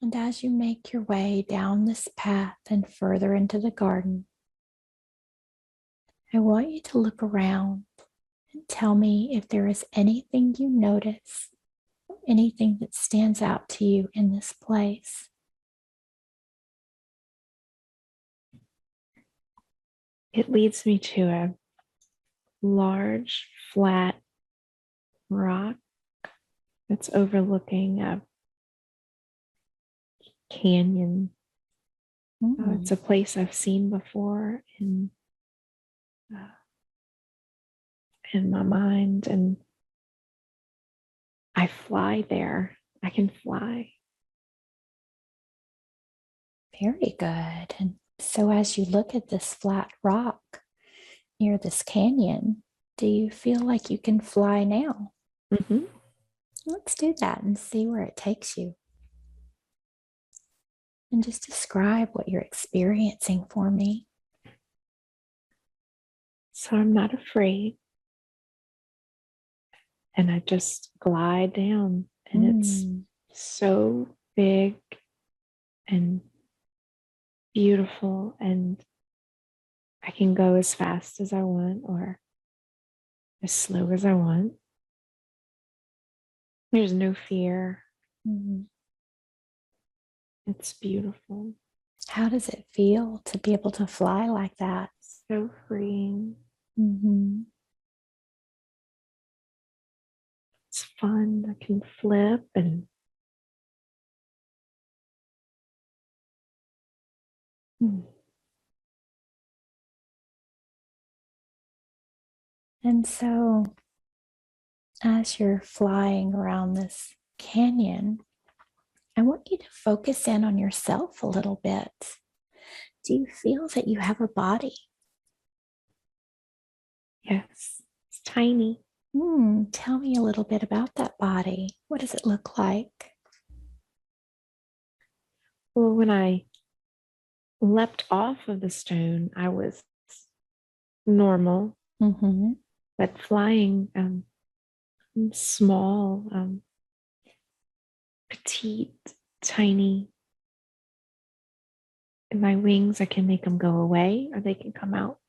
And as you make your way down this path and further into the garden, I want you to look around and tell me if there is anything you notice, anything that stands out to you in this place. It leads me to a large, flat rock that's overlooking a canyon. It's a place I've seen before in my mind, and I fly there. I can fly. Very good. And so as you look at this flat rock near this canyon, do you feel like you can fly now? Mm-hmm. Let's do that and see where it takes you. And just describe what you're experiencing for me. So I'm not afraid. And I just glide down, and it's so big and beautiful, and I can go as fast as I want or as slow as I want. There's no fear. It's beautiful. How does it feel to be able to fly like that? So freeing. It's fun. I can flip and And so as you're flying around this canyon, I want you to focus in on yourself a little bit. Do you feel that you have a body? yes, it's tiny. Tell me a little bit about that body. What does it look like? Well, when I leapt off of the stone, I was normal, but flying, small, petite, tiny. And my wings, I can make them go away or they can come out.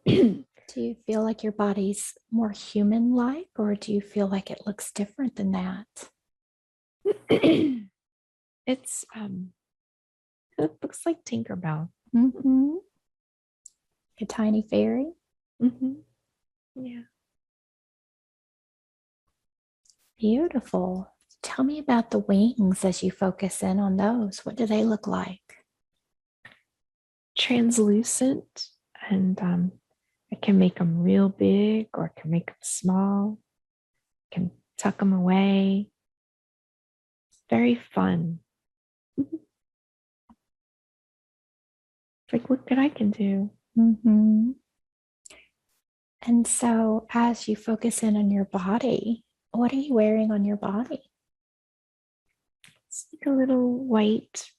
Do you feel like your body's more human-like, or do you feel like it looks different than that? It's it looks like Tinkerbell. A tiny fairy? Yeah. Beautiful. Tell me about the wings as you focus in on those. What do they look like? Translucent, and I can make them real big or I can make them small. I can tuck them away. Very fun. It's like, look what I can do. And so as you focus in on your body, what are you wearing on your body? It's like a little white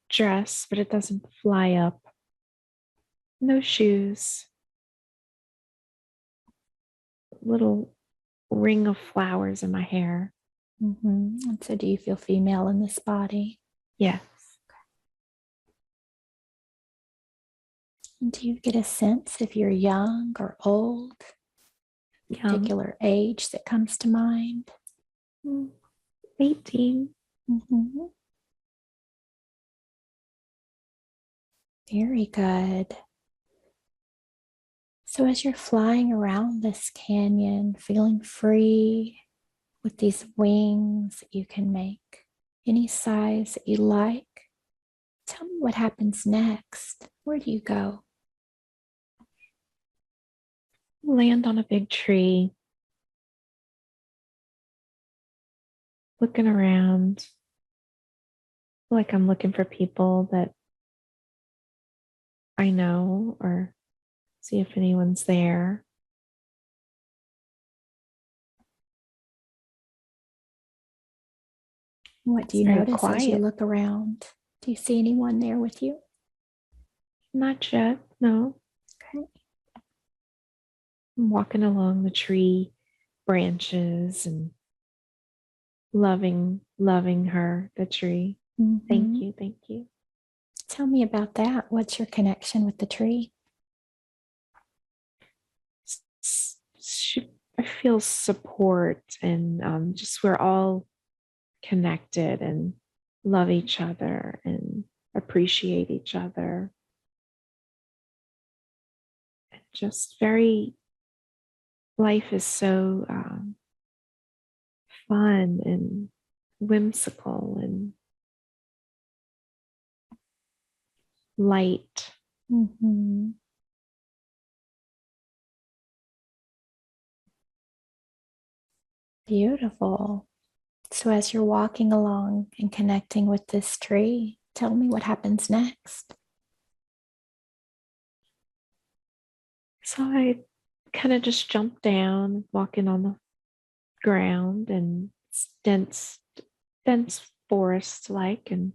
dress, but it doesn't fly up. No shoes. Little ring of flowers in my hair. And so do you feel female in this body? Yes. And do you get a sense if you're young or old? Particular age that comes to mind? 18. Very good. So as you're flying around this canyon, feeling free with these wings that you can make any size that you like, tell me what happens next. Where do you go? Land on a big tree. Looking around. Feel like I'm looking for people that I know or see if anyone's there. What do you notice as you look around? Do you see anyone there with you? Not yet, no. Okay. I'm walking along the tree branches and loving her, the tree. Thank Mhm. you, thank you. Tell me about that. What's your connection with the tree? I feel support, and just we're all connected and love each other and appreciate each other. And just very, life is so fun and whimsical and light. Mhm. Beautiful. So, as you're walking along and connecting with this tree, tell me what happens next. So I kind of just jump down, walking on the ground, and it's dense forest like, and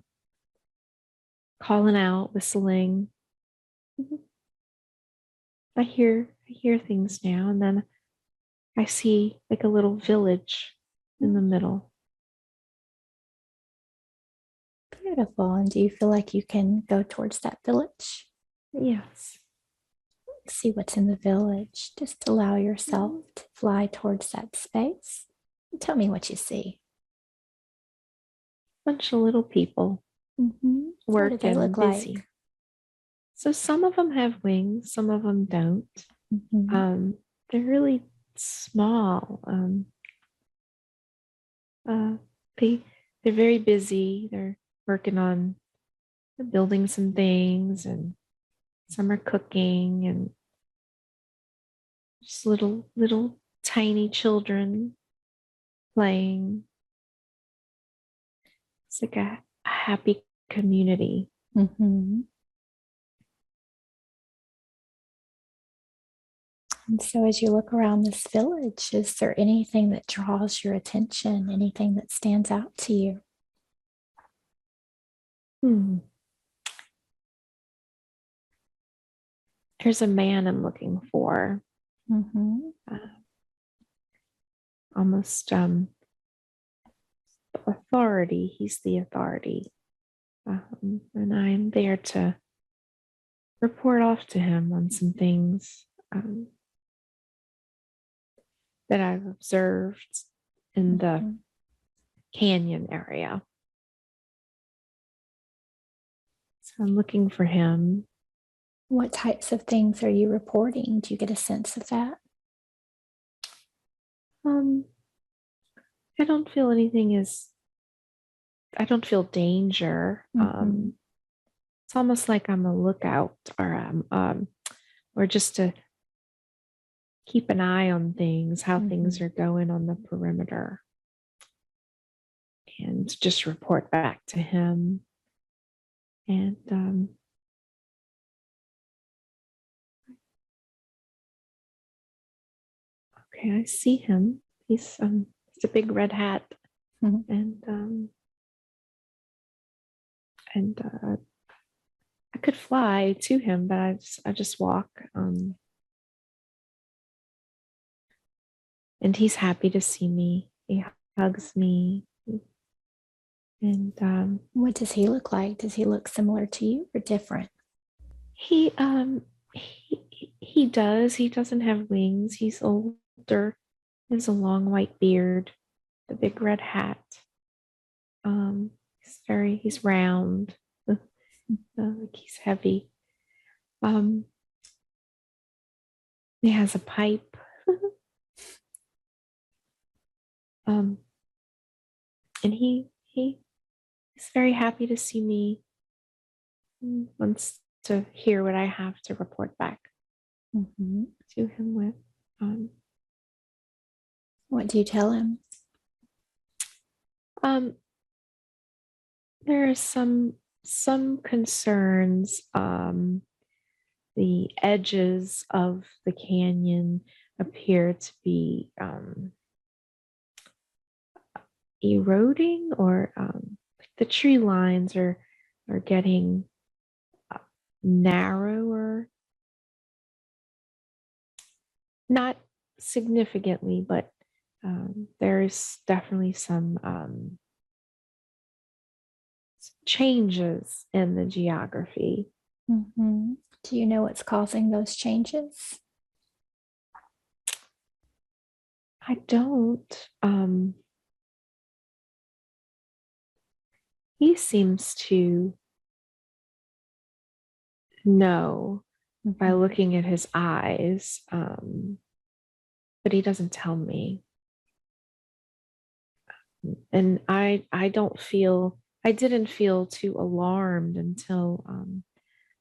calling out, whistling. I hear things now, and then I see like a little village in the middle. Beautiful. And do you feel like you can go towards that village? Yes. See what's in the village. Just allow yourself to fly towards that space. Tell me what you see. Bunch of little people What do they working, look busy. like? So some of them have wings, some of them don't. Mhm. They're really small. Uh, they they're very busy. They're working on building some things, and some are cooking, and just little tiny children playing. It's like a happy community. Mhm. And so, as you look around this village, is there anything that draws your attention, anything that stands out to you? Hmm. There's a man I'm looking for. Mhm. Uh, Almost authority. He's the authority. And I'm there to report off to him on some things that I've observed in the Mhm. canyon area. So I'm looking for him. What types of things are you reporting? Do you get a sense of that? Um, I don't feel anything is, I don't feel danger. Mhm. It's almost like I'm a lookout, or just to keep an eye on things, how things Mhm. are going on the perimeter, and just report back to him. And okay, I see him. He's a big red hat, Mhm. and I could fly to him, but I just walk. And he's happy to see me. He hugs me, and What does he look like? Does he look similar to you or different? he he does. He doesn't have wings. He's older. He has a long white beard, the big red hat. He's round. Like he's heavy. Um, he has a pipe. um, and he's very happy to see me. Wants to hear what I have to report back Mhm. to him with. Um, What do you tell him? um, there are some concerns. The edges of the canyon appear to be eroding, or the tree lines are getting uh, narrower, not significantly, but there's definitely some changes in the geography. Mm-hmm. Do you know what's causing those changes? I don't. He seems to know by Mm-hmm. looking at his eyes, but he doesn't tell me. And I didn't feel too alarmed until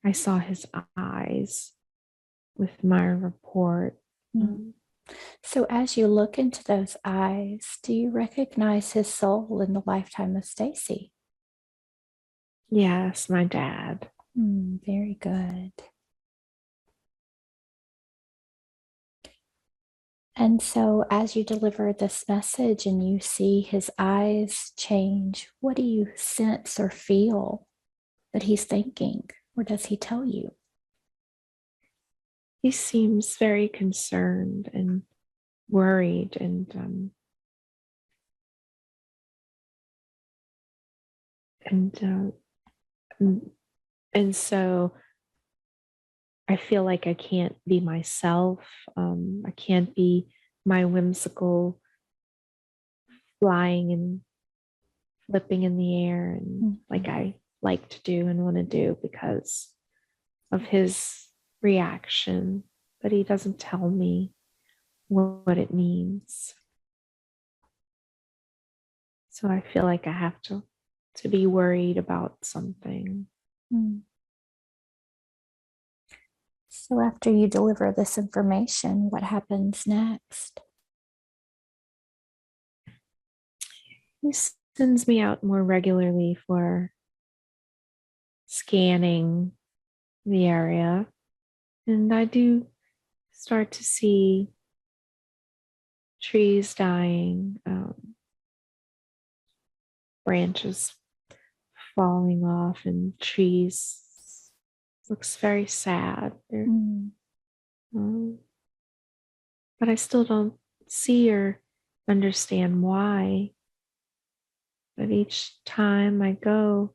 I saw his eyes with my report. Mm. Um, So, as you look into those eyes, do you recognize his soul in the lifetime of Stacy? yes, my dad. Very good. And so, as you deliver this message and you see his eyes change, what do you sense or feel that he's thinking? Or does he tell you? He seems very concerned and worried, and and so I feel like I can't be myself. I can't be my whimsical flying and flipping in the air and like Mhm. I like to do and want to do because of his reaction, but he doesn't tell me what it means. So I feel like I have to be worried about something. Mm. So, after you deliver this information, what happens next? He sends me out more regularly for scanning the area, and I do start to see trees dying, branches falling off, and trees looks very sad. Mm. Um, but I still don't see or understand why. But each time I go,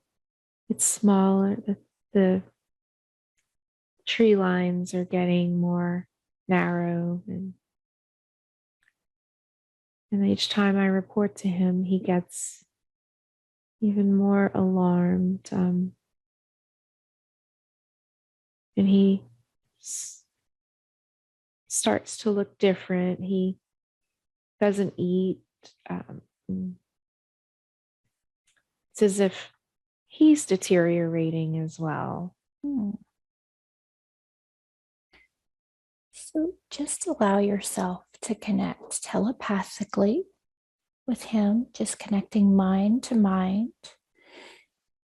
it's smaller. The tree lines are getting more narrow, and each time I report to him, he gets even more alarmed. And he starts to look different. He doesn't eat. Um, it's as if he's deteriorating as well. Mm. So, just allow yourself to connect telepathically with him, just connecting mind to mind.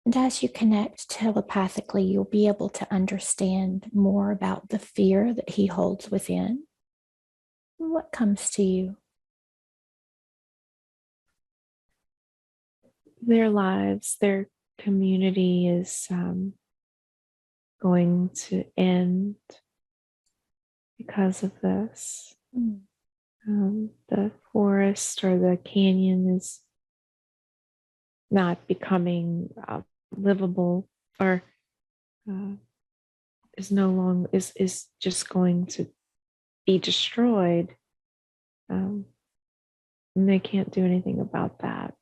And as you connect telepathically, you'll be able to understand more about the fear that he holds within. What comes to you? Their lives, their community is going to end because of this. Mm. The forest or the canyon is not becoming livable, or uh, is no longer is just going to be destroyed, and they can't do anything about that.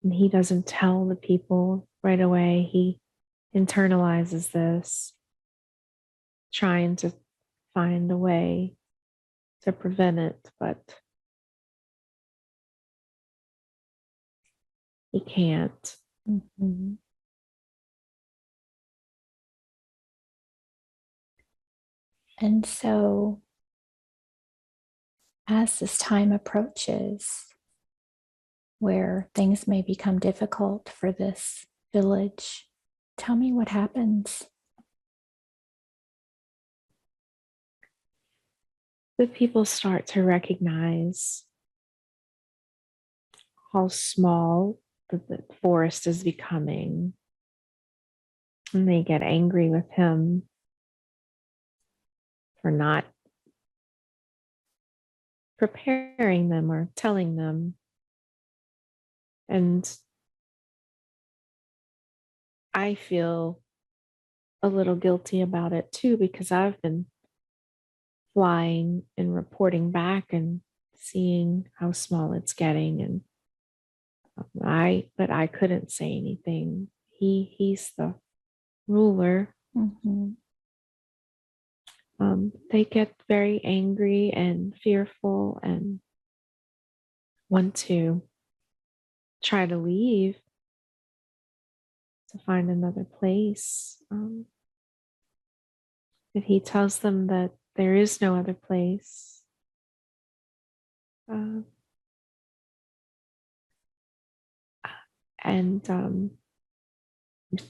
And he doesn't tell the people right away. He internalizes this, trying to find a way to prevent it, but he can't. Mhm. And so, as this time approaches, where things may become difficult for this village, tell me what happens. The people start to recognize how small the forest is becoming, and they get angry with him for not preparing them or telling them. And I feel a little guilty about it too, because I've been flying and reporting back and seeing how small it's getting. And but I couldn't say anything. He's the ruler. Mm-hmm. They get very angry and fearful and want to try to leave to find another place. But he tells them that there is no other place. Uh, and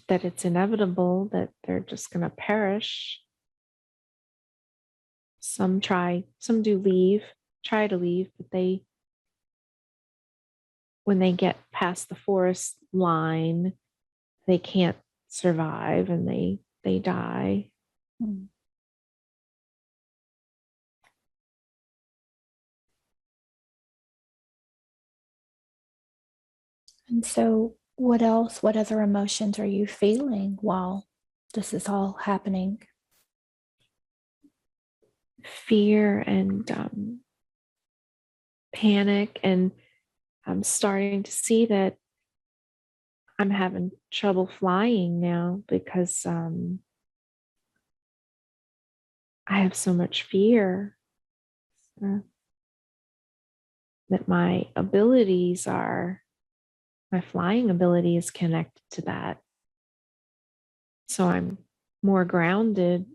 that it's inevitable that they're just going to perish. Some do leave, try to leave, but when they get past the forest line, they can't survive and they die. Mm. And so, what else, what other emotions are you feeling while this is all happening? Fear and panic, and I'm starting to see that I'm having trouble flying now because I have so much fear that my flying ability is connected to that. So I'm more grounded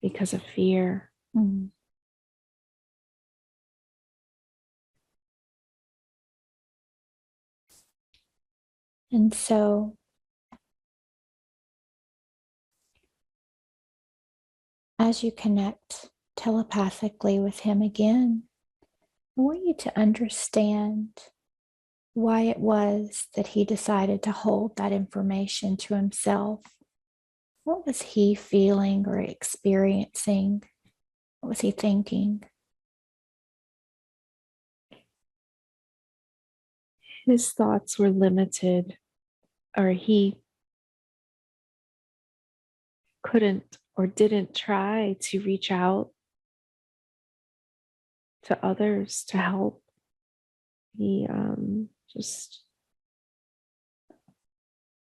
because of fear. Mm. And so, as you connect telepathically with him again, I want you to understand why it was that he decided to hold that information to himself. What was he feeling or experiencing? What was he thinking? His thoughts were limited, or he couldn't or didn't try to reach out to others to help. He just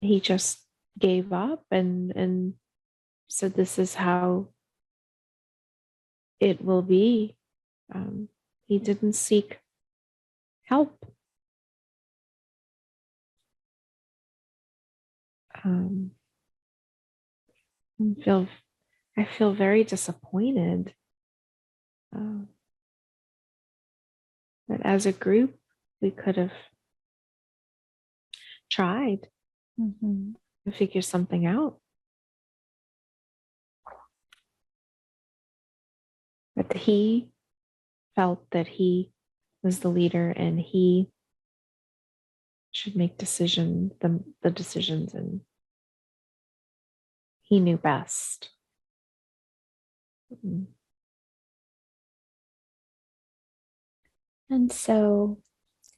he just gave up and said, "This is how it will be." He didn't seek help. Um, I feel I feel very disappointed uh, that as a group we could have tried Mm-hmm. to figure something out. But he felt that he was the leader and he should make the decisions, and he knew best. Mm. And so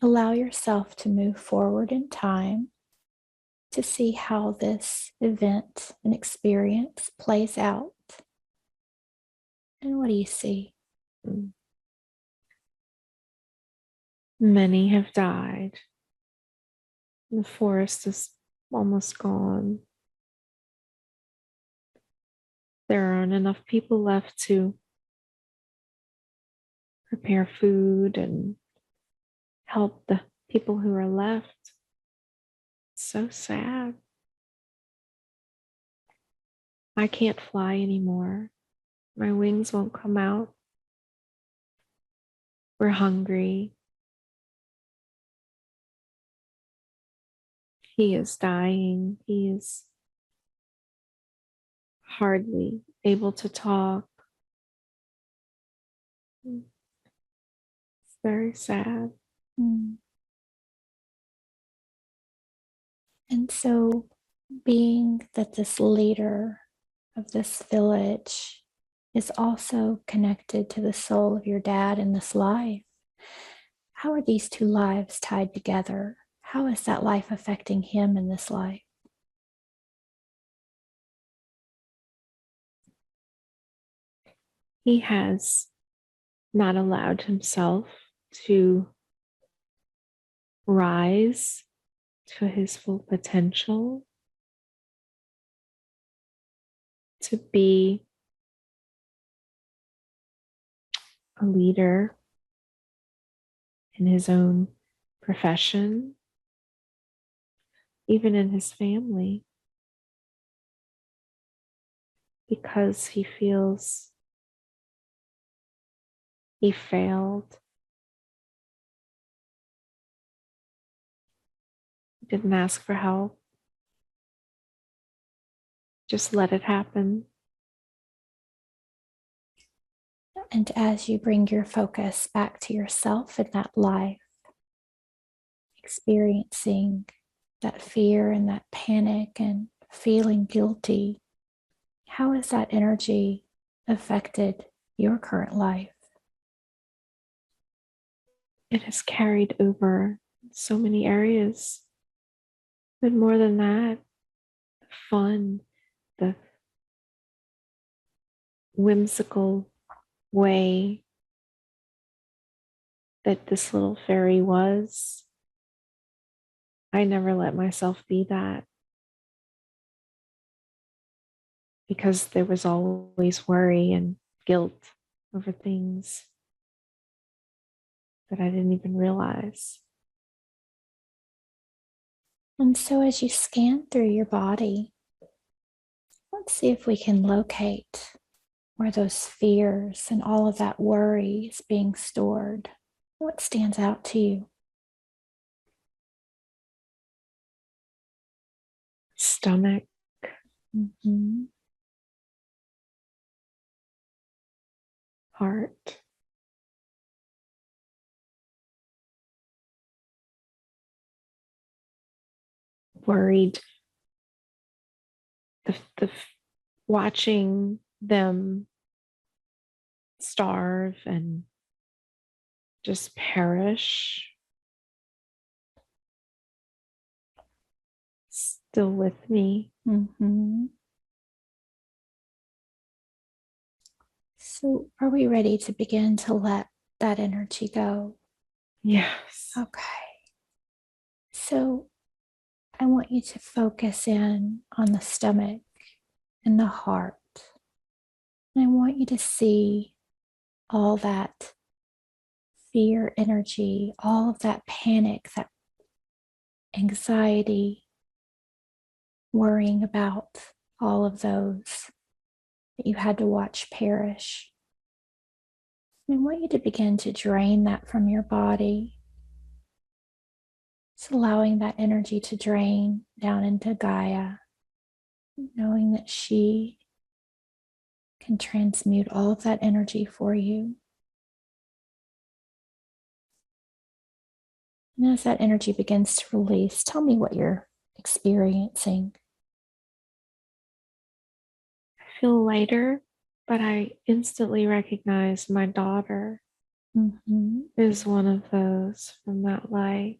allow yourself to move forward in time to see how this event and experience plays out. And what do you see? Mm. Many have died. The forest is almost gone. There aren't enough people left to prepare food and help the people who are left. It's so sad. I can't fly anymore. My wings won't come out. We're hungry. He is dying. He is hardly able to talk. It's very sad. Mm. And so, being that this leader of this village is also connected to the soul of your dad in this life. How are these two lives tied together? How is that life affecting him in this life? He has not allowed himself to rise to his full potential, to be a leader in his own profession, even in his family, because he feels he failed. He didn't ask for help, just let it happen. And as you bring your focus back to yourself in that life, experiencing that fear and that panic and feeling guilty, how has that energy affected your current life? It has carried over so many areas. But more than that, the fun, the whimsical way that this little fairy was, I never let myself be that, because there was always worry and guilt over things that I didn't even realize. And so as you scan through your body, let's see if we can locate where those fears and all of that worry is being stored. What stands out to you? Stomach, Mm-hmm. heart, worried, the watching them starve and just perish, still with me. Mm-hmm. So are we ready to begin to let that energy go? Yes. Okay. So I want you to focus in on the stomach and the heart. And I want you to see all that fear energy, all of that panic, that anxiety, worrying about all of those that you had to watch perish. And I want you to begin to drain that from your body. Just allowing that energy to drain down into Gaia, knowing that she can transmute all of that energy for you. And as that energy begins to release, tell me what you're experiencing. I feel lighter, but I instantly recognize my daughter Mm-hmm. is one of those from that life.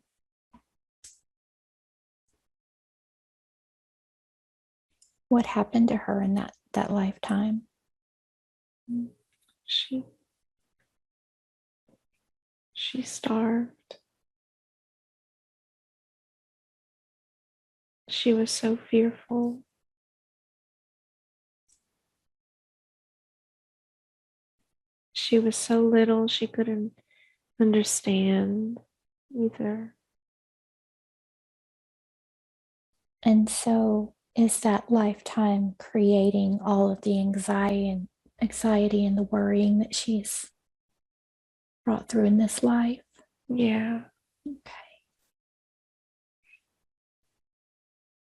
What happened to her in that lifetime? She starved. She was so fearful. She was so little, she couldn't understand either. And so is that lifetime creating all of the anxiety and the worrying that she's brought through in this life? Yeah. Okay.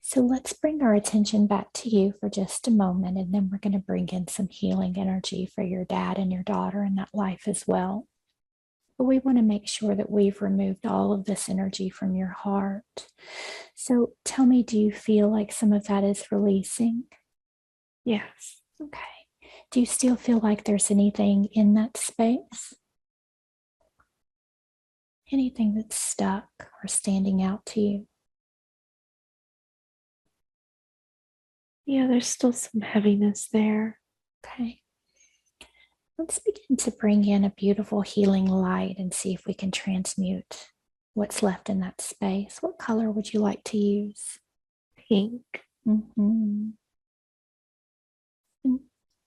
So let's bring our attention back to you for just a moment, and then we're going to bring in some healing energy for your dad and your daughter in that life as well. But we want to make sure that we've removed all of this energy from your heart. So tell me, do you feel like some of that is releasing? Yes. Okay. Do you still feel like there's anything in that space? Anything that's stuck or standing out to you? Yeah, there's still some heaviness there. Okay. Let's begin to bring in a beautiful healing light and see if we can transmute what's left in that space. What color would you like to use? Pink. Mm-hmm. And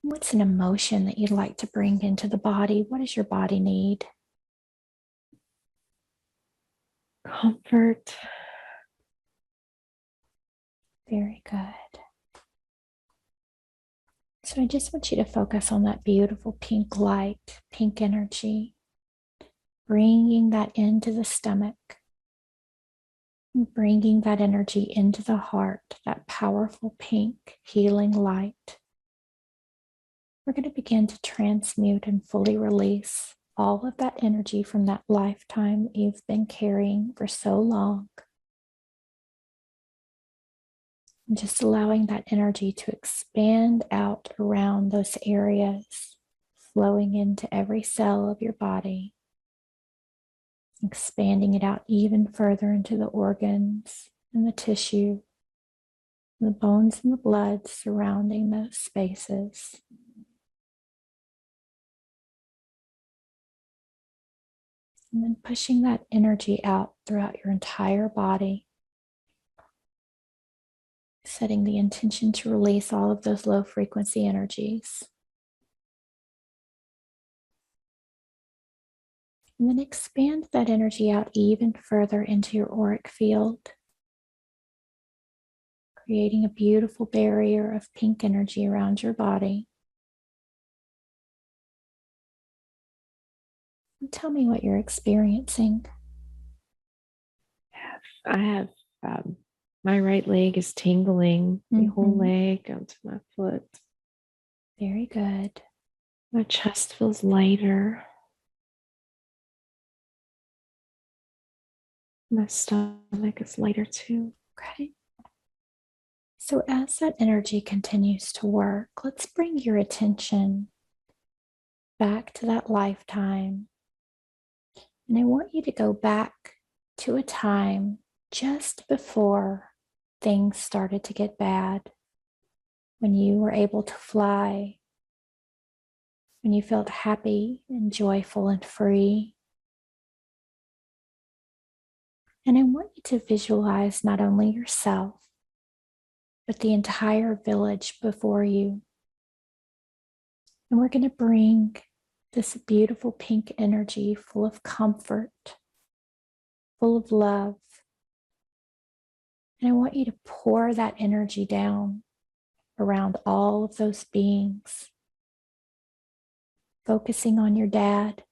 what's an emotion that you'd like to bring into the body? What does your body need? Comfort. Very good. So I just want you to focus on that beautiful pink light, pink energy, bringing that into the stomach, and bringing that energy into the heart, that powerful pink healing light. We're going to begin to transmute and fully release all of that energy from that lifetime that you've been carrying for so long. And just allowing that energy to expand out around those areas, flowing into every cell of your body, expanding it out even further into the organs and the tissue, the bones and the blood surrounding those spaces. And then pushing that energy out throughout your entire body, setting the intention to release all of those low frequency energies. And then expand that energy out even further into your auric field, creating a beautiful barrier of pink energy around your body. And tell me what you're experiencing. I have my right leg is tingling, the whole leg onto my foot. Very good. My chest feels lighter. My stomach is lighter too. Okay. So as that energy continues to work, let's bring your attention back to that lifetime. And I want you to go back to a time just before things started to get bad, when you were able to fly, when you felt happy and joyful and free. And I want you to visualize not only yourself, but the entire village before you. And we're going to bring this beautiful pink energy full of comfort, full of love. And I want you to pour that energy down around all of those beings, focusing on your dad,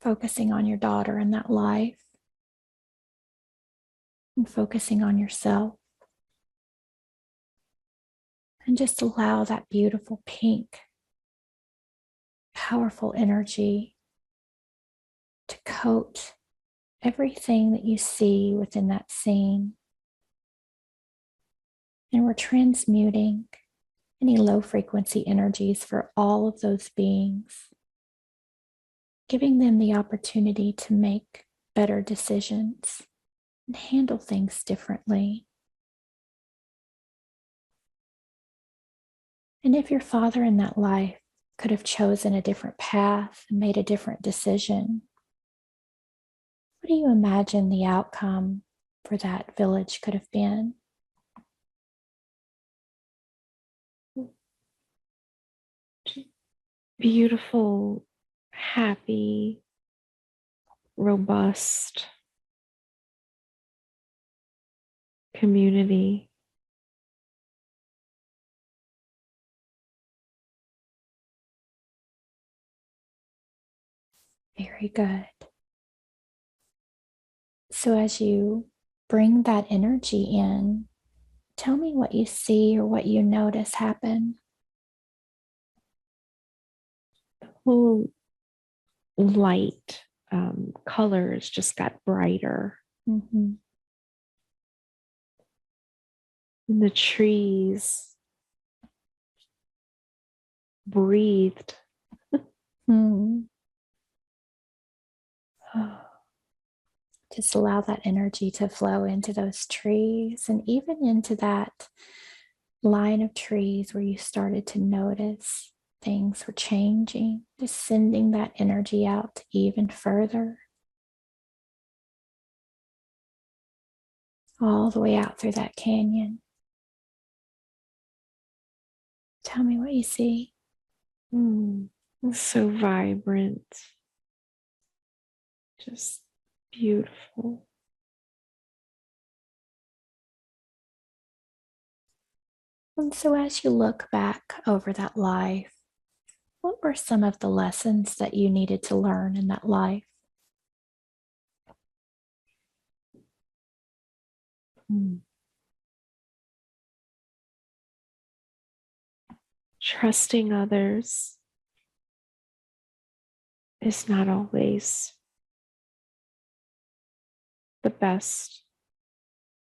focusing on your daughter in that life, and focusing on yourself. And just allow that beautiful pink, powerful energy to coat everything that you see within that scene. And we're transmuting any low frequency energies for all of those beings, giving them the opportunity to make better decisions and handle things differently. And if your father in that life could have chosen a different path and made a different decision, what do you imagine the outcome for that village could have been? Beautiful, happy, robust community. Very good. So as you bring that energy in, tell me what you see or what you notice happen. Whole light colors just got brighter. Mm-hmm. And the trees breathed. Hmm. Just allow that energy to flow into those trees and even into that line of trees where you started to notice things were changing, just sending that energy out even further, all the way out through that canyon. Tell me what you see. It's so vibrant, just beautiful. And so, as you look back over that life, what were some of the lessons that you needed to learn in that life? Trusting others is not always the best.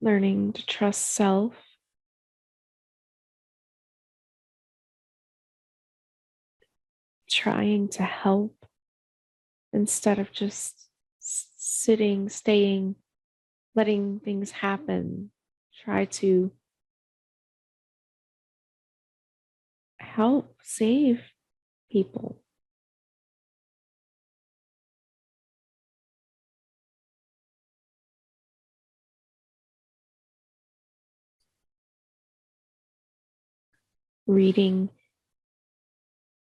Learning to trust self, trying to help instead of just sitting, staying, letting things happen. Try to help save people. Reading,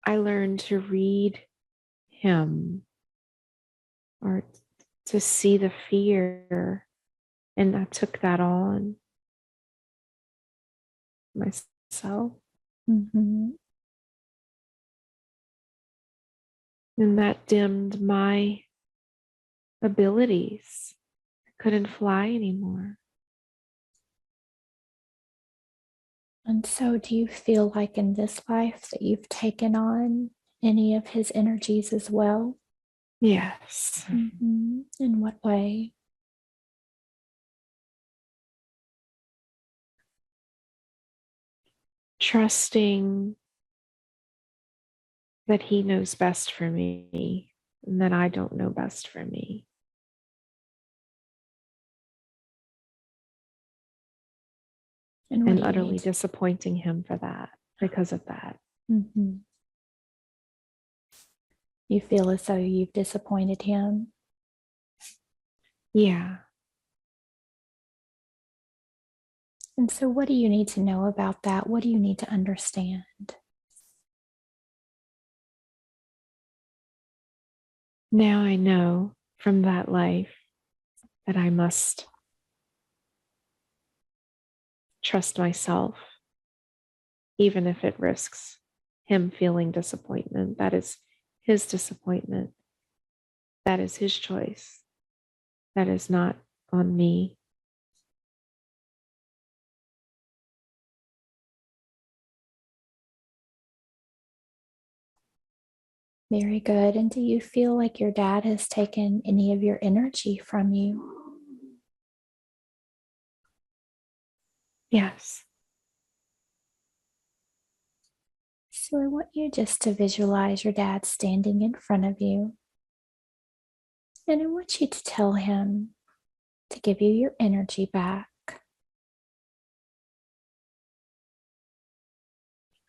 I learned to read him or to see the fear, and I took that on myself, Mm-hmm. and that dimmed my abilities. I couldn't fly anymore. And so, do you feel like in this life that you've taken on any of his energies as well? Yes. Mm-hmm. In what way? Trusting that he knows best for me and that I don't know best for me. And what And do you utterly need? disappointing him for that, because of that. Mm-hmm. You feel as though you've disappointed him. Yeah. And so, what do you need to know about that? What do you need to understand? Now I know from that life that I must trust myself, even if it risks him feeling disappointment. That is his disappointment. That is his choice. That is not on me. Very good. And do you feel like your dad has taken any of your energy from you? Yes. So, I want you just to visualize your dad standing in front of you. And I want you to tell him to give you your energy back.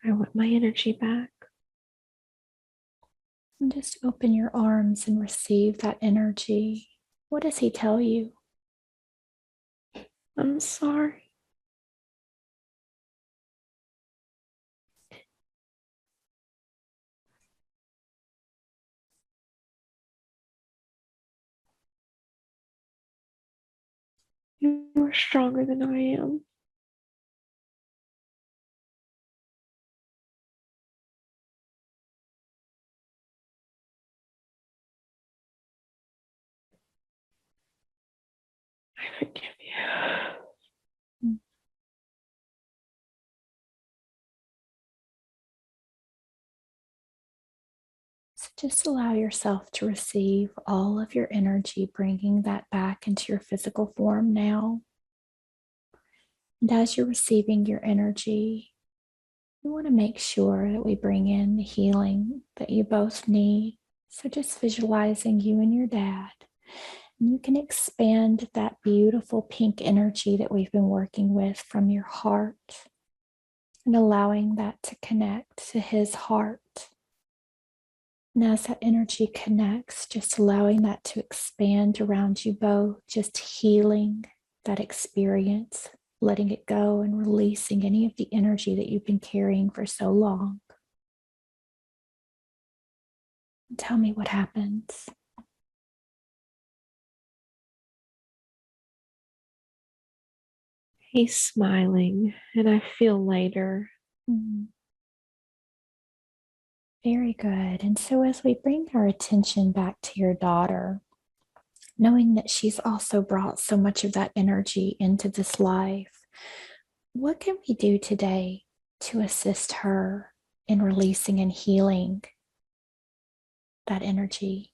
I want my energy back. And just open your arms and receive that energy. What does he tell you? I'm sorry. You are stronger than I am. I forgive you. So just allow yourself to receive all of your energy, bringing that back into your physical form now. And as you're receiving your energy, We want to make sure that we bring in the healing that you both need. So just visualizing you and your dad. And you can expand that beautiful pink energy that we've been working with from your heart and allowing that to connect to his heart. And as that energy connects, just allowing that to expand around you both, just healing that experience, letting it go and releasing any of the energy that you've been carrying for so long. Tell me what happens. He's smiling, and I feel lighter. Very good. And so, as we bring our attention back to your daughter, knowing that she's also brought so much of that energy into this life, what can we do today to assist her in releasing and healing that energy?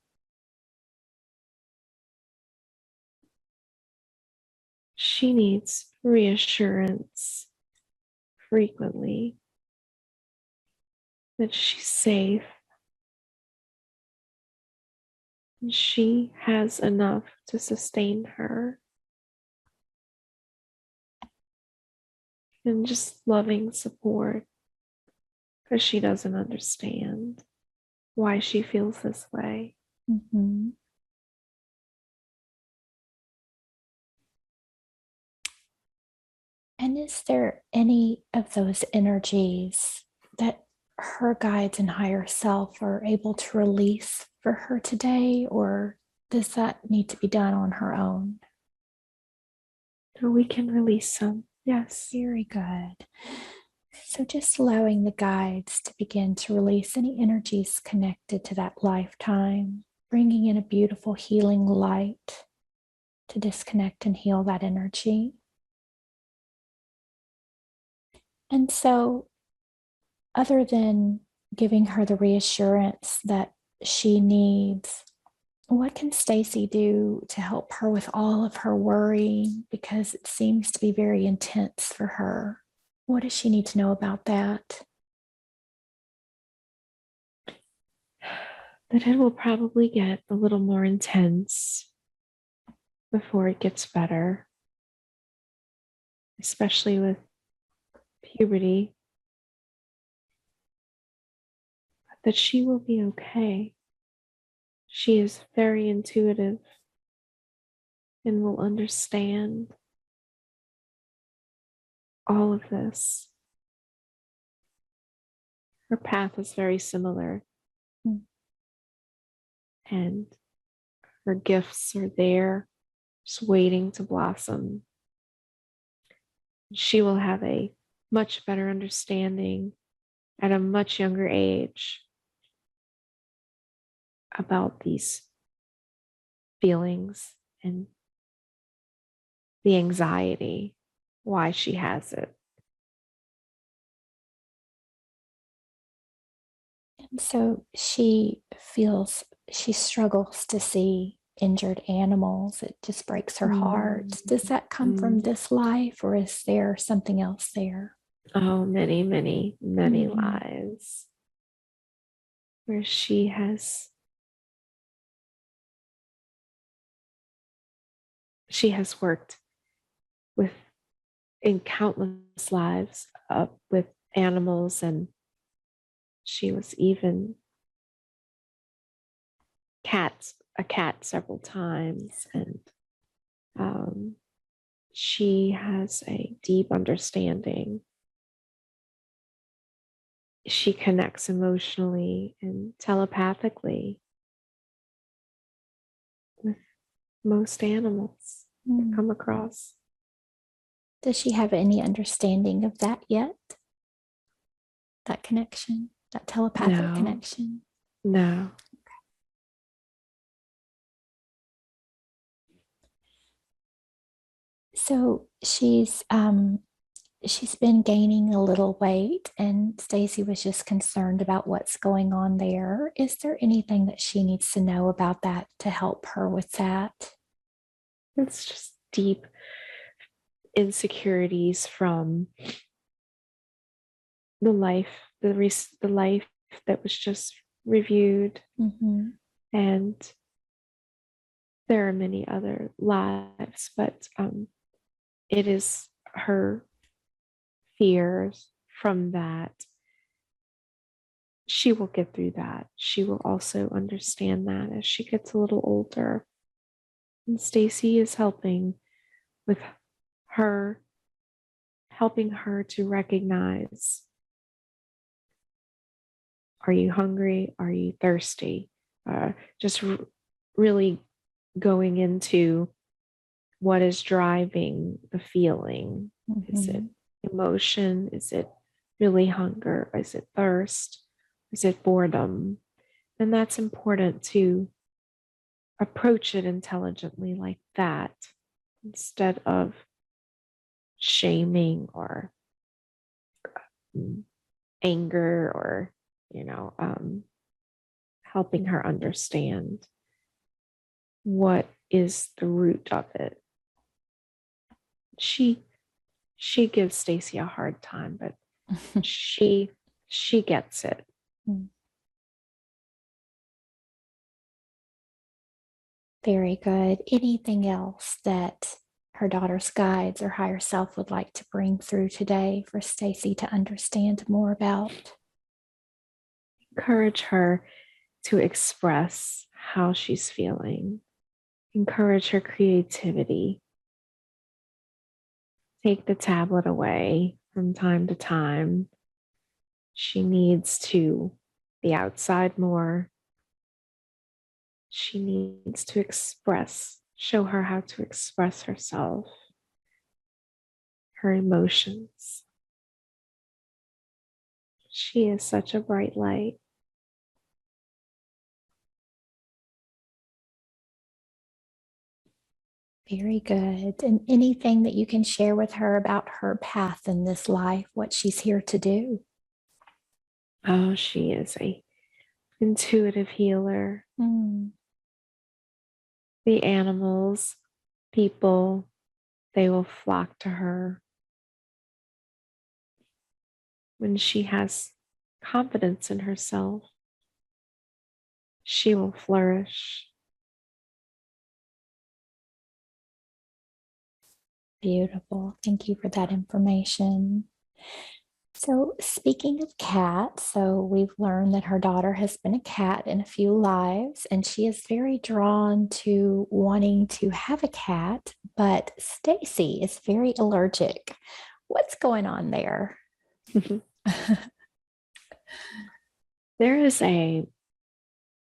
She needs reassurance frequently that she's safe and she has enough to sustain her. And just loving support because she doesn't understand why she feels this way. Mm-hmm. And is there any of those energies that her guides and higher self are able to release for her today, or does that need to be done on her own? So we can release some. Yes. Very good. So just allowing the guides to begin to release any energies connected to that lifetime, bringing in a beautiful healing light to disconnect and heal that energy. And so, other than giving her the reassurance that she needs, what can Stacy do to help her with all of her worry? Because it seems to be very intense for her. What does she need to know about that? That it will probably get a little more intense before it gets better, especially with puberty. That she will be okay. She is very intuitive and will understand all of this. Her path is very similar, and her gifts are there, just waiting to blossom. She will have a much better understanding at a much younger age about these feelings and the anxiety, why she has it. And so she struggles to see injured animals. It just breaks her heart. Does that come from this life, or is there something else there? Oh, many, many, many lives where she has worked with in countless lives with animals, and she was even a cat several times, and she has a deep understanding. She connects emotionally and telepathically with most animals that come across. Does she have any understanding of that yet? That connection, that telepathic connection? No. So she's been gaining a little weight, and Stacy was just concerned about what's going on there. Is there anything that she needs to know about that to help her with that? It's just deep insecurities from the life, the life that was just reviewed. Mm-hmm. And there are many other lives, but it is her fears from that. She will get through that. She will also understand that as she gets a little older. And Stacy is helping with her, helping her to recognize, are you hungry? Are you thirsty? Just really going into what is driving the feeling. Is it emotion? Is it really hunger? Is it thirst? Is it boredom? And that's important to approach it intelligently like that instead of shaming or anger or, helping her understand what is the root of it. She gives Stacy a hard time, but she gets it. Very good. Anything else that her daughter's guides or higher self would like to bring through today for Stacy to understand more about? Encourage her to express how she's feeling. Encourage her creativity. Take the tablet away from time to time. She needs to be outside more. She needs to express, show her how to express herself, her emotions. She is such a bright light. Very good. And anything that you can share with her about her path in this life, what she's here to do? Oh, she is a intuitive healer. The animals, people, they will flock to her when she has confidence in herself. She will flourish. Beautiful. Thank you for that information. So, speaking of cats, so we've learned that her daughter has been a cat in a few lives, and she is very drawn to wanting to have a cat, but Stacy is very allergic. What's going on there? There is a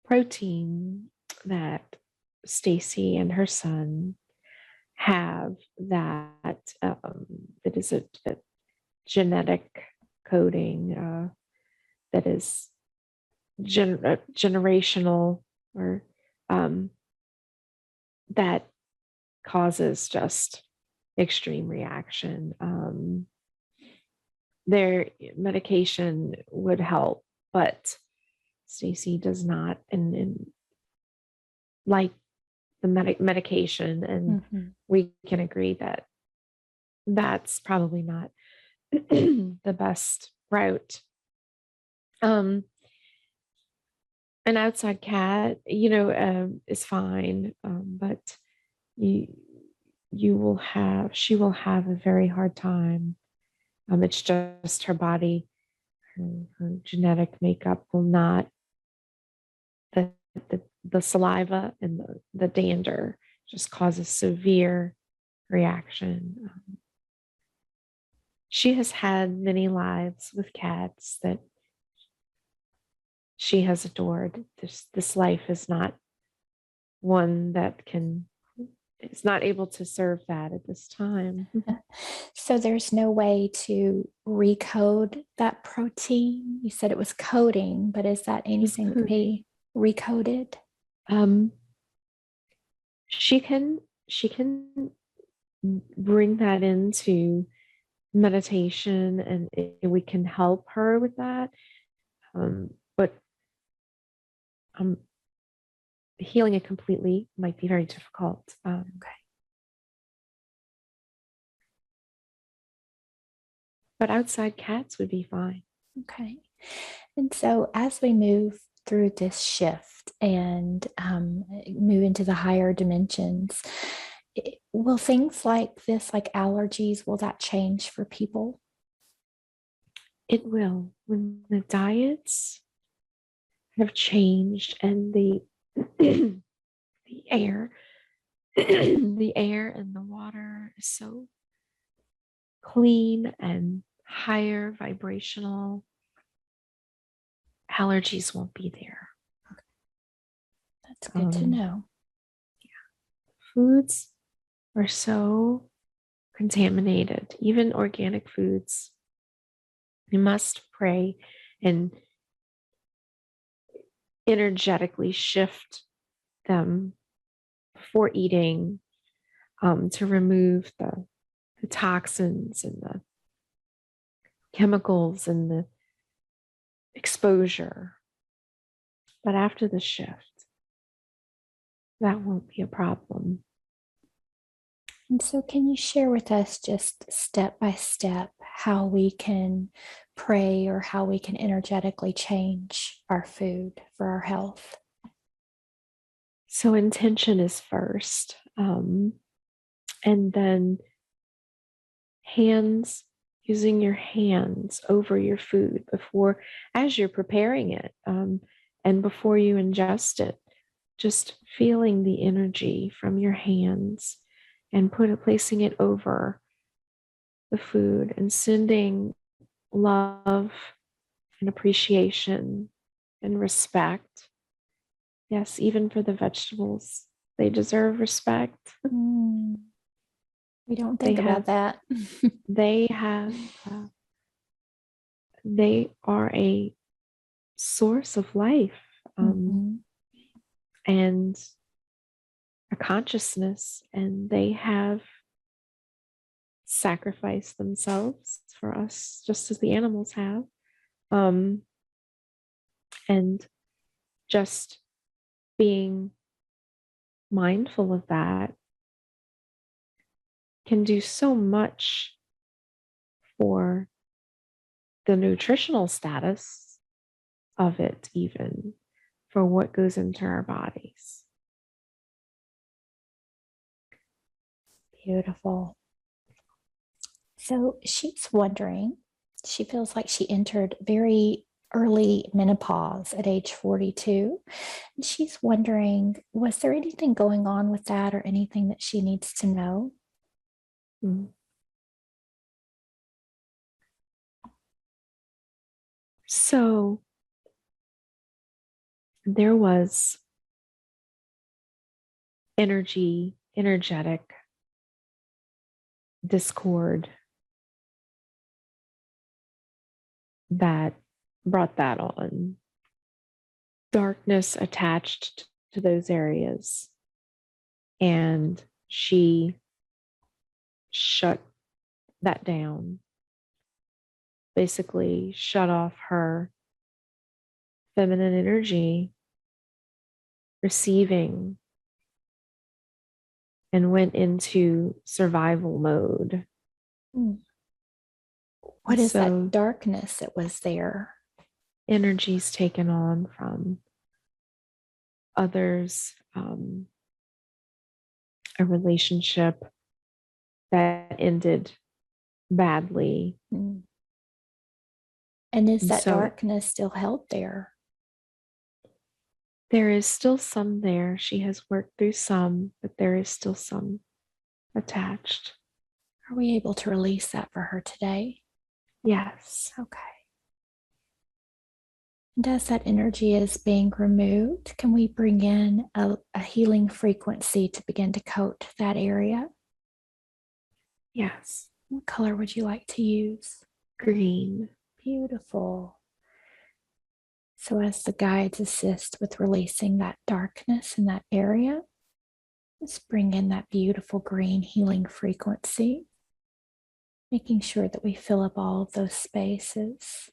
protein that Stacy and her son have that that is a genetic coding that is generational or that causes just extreme reaction. Their medication would help, but Stacy does not and like the medication, and we can agree that that's probably not the best route. An outside cat, is fine, but she will have a very hard time. It's just her body, her genetic makeup will not, the saliva and the dander just causes severe reaction. She has had many lives with cats that she has adored. This life is not one that is not able to serve that at this time. So there's no way to recode that protein? You said it was coding, but is that anything that can be recoded? She can bring that into meditation, and we can help her with that. But healing it completely might be very difficult. Okay. But outside cats would be fine. Okay. And so as we move through this shift and move into the higher dimensions, will things like this, like allergies, will that change for people? It will. When the diets have changed and the the air the air and the water is so clean and higher vibrational, allergies won't be there. That's good to Um, know. Foods are so contaminated, even organic foods. You must pray and energetically shift them before eating, to remove the toxins and the chemicals and the exposure. But after the shift, that won't be a problem. And so, can you share with us just step by step how we can pray or how we can energetically change our food for our health? So intention is first. And then hands, using your hands over your food before, as you're preparing it, and before you ingest it, just feeling the energy from your hands and placing it over the food and sending love and appreciation and respect. Yes, even for the vegetables, they deserve respect. Mm, we don't They think about have, that. they have, they are a source of life, Mhm. and a consciousness, and they have sacrificed themselves for us, just as the animals have. Um, and just being mindful of that can do so much for the nutritional status of it, even for what goes into our bodies. Beautiful. So she's wondering, she feels like she entered very early menopause at age 42. And she's wondering, was there anything going on with that or anything that she needs to know? Mm. So there was energetic discord that brought that on. Darkness attached to those areas. And she shut that down, basically, shut off her feminine energy, receiving, and went into survival mode. Mm. What And is that so darkness that was there? energy's taken on from others, a relationship that ended badly. Mm. And is And that so darkness still held there? there is still some there. She has worked through some, but there is still some attached. Are we able to release that for her today? Yes. Okay. And as that energy is being removed, can we bring in a healing frequency to begin to coat that area? Yes. What color would you like to use? Green. Beautiful. So, as the guides assist with releasing that darkness in that area, let's bring in that beautiful green healing frequency, making sure that we fill up all of those spaces.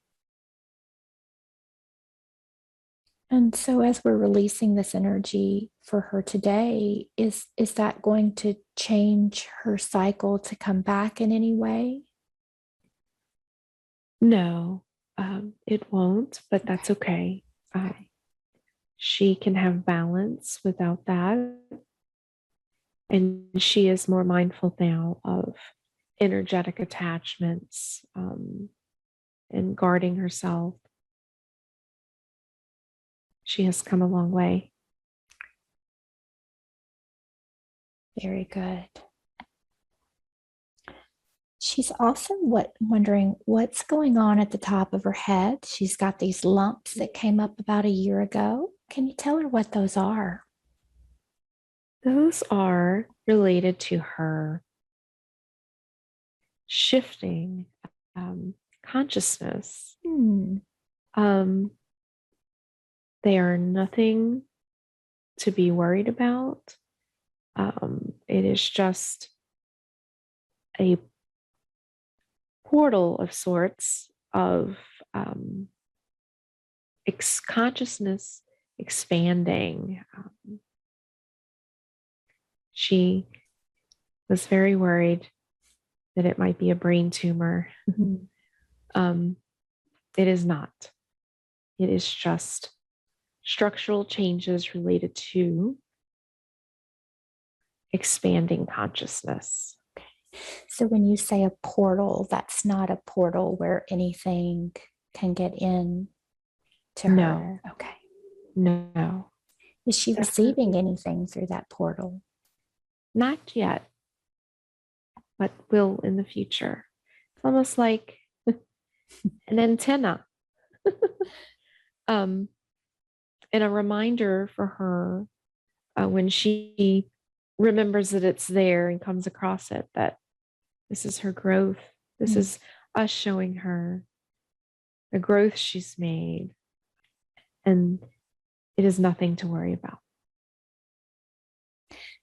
And so as we're releasing this energy for her today, is that going to change her cycle to come back in any way? No. It won't, but that's okay. She can have balance without that. And she is more mindful now of energetic attachments and guarding herself. She has come a long way. Very good. She's also wondering what's going on at the top of her head. She's got these lumps that came up about a year ago. Can you tell her what those are? Those are related to her shifting consciousness. They are nothing to be worried about. It is just a portal of sorts of consciousness expanding. She was very worried that it might be a brain tumor. It is not. It is just structural changes related to expanding consciousness. So when you say a portal, that's not a portal where anything can get in to her? No. Okay. No. Is she receiving anything through that portal? Not yet, but will in the future. It's almost like an antenna. And a reminder for her when she remembers that it's there and comes across it, that this is her growth. This is us showing her the growth she's made. And it is nothing to worry about.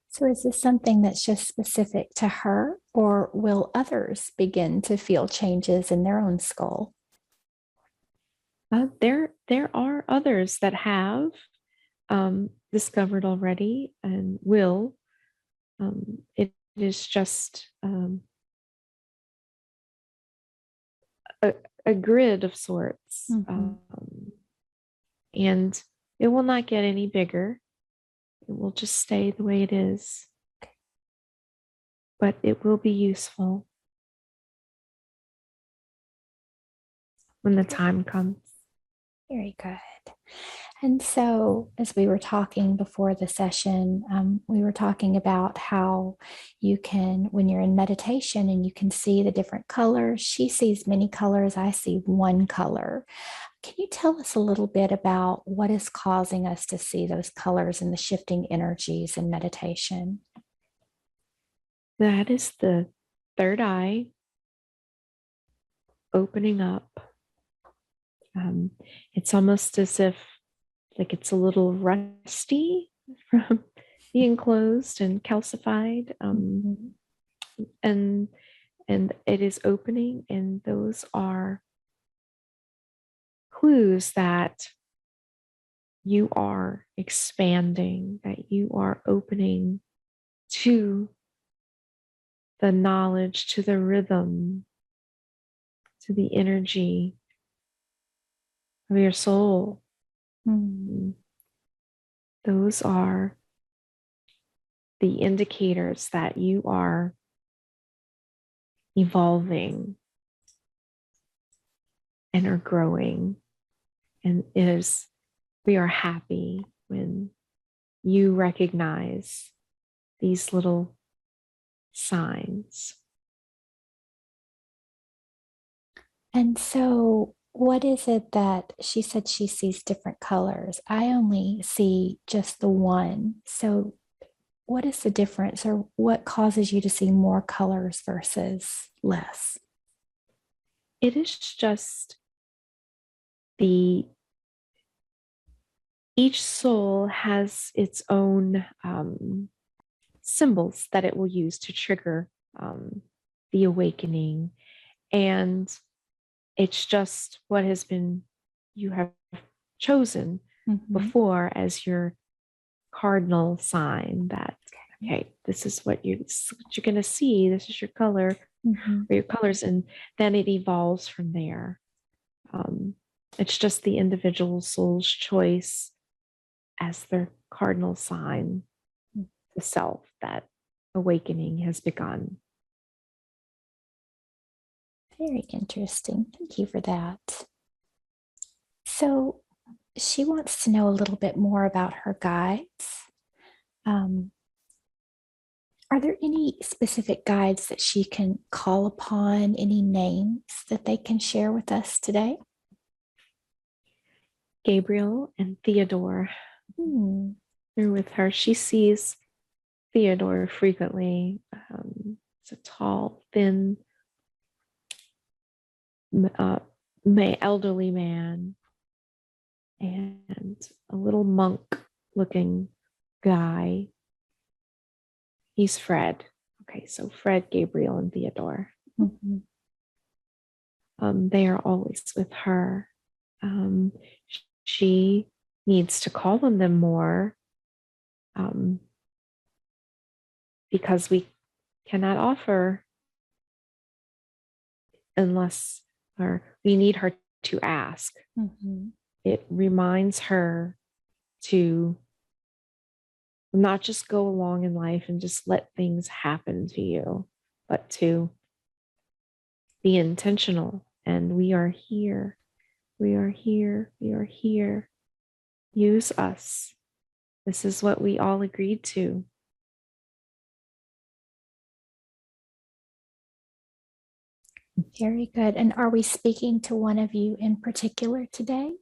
So is this something that's just specific to her, or will others begin to feel changes in their own skull? There are others that have discovered already and will. It is just a grid of sorts. And it will not get any bigger. It will just stay the way it is. But it will be useful when the time comes. Very good. And so, as we were talking before the session, we were talking about how you can, when you're in meditation and you can see the different colors, she sees many colors, I see one color. Can you tell us a little bit about what is causing us to see those colors and the shifting energies in meditation? That is the third eye opening up. It's almost as if like it's a little rusty from being closed and calcified. And it is opening, and those are clues that you are expanding, that you are opening to the knowledge, to the rhythm, to the energy of your soul. Those are the indicators that you are evolving and are growing. And we are happy when you recognize these little signs. And so, what is it that she said she sees different colors? I only see just the one. So, what is the difference, or what causes you to see more colors versus less? It is just each soul has its own symbols that it will use to trigger the awakening. And it's just what you have chosen before as your cardinal sign that, okay, this is what you're going to see. This is your color or your colors. And then it evolves from there. It's just the individual soul's choice as their cardinal sign, the self, that awakening has begun. Very interesting. Thank you for that. So she wants to know a little bit more about her guides. Um, are there any specific guides that she can call upon? Any names that they can share with us today? Gabriel and Theodore, Hmm. they're with her. She sees Theodore frequently. It's a tall, thin, elderly man, and a little monk looking guy. He's Fred. Okay, so Fred, Gabriel, and Theodore. Mhm. They are always with her. She needs to call on them more, because we cannot offer unless, or we need her to ask. Mhm. It reminds her to not just go along in life and just let things happen to you, but to be intentional. And we are here. We are here. We are here. Use us. This is what we all agreed to. Very good. And are we speaking to one of you in particular today?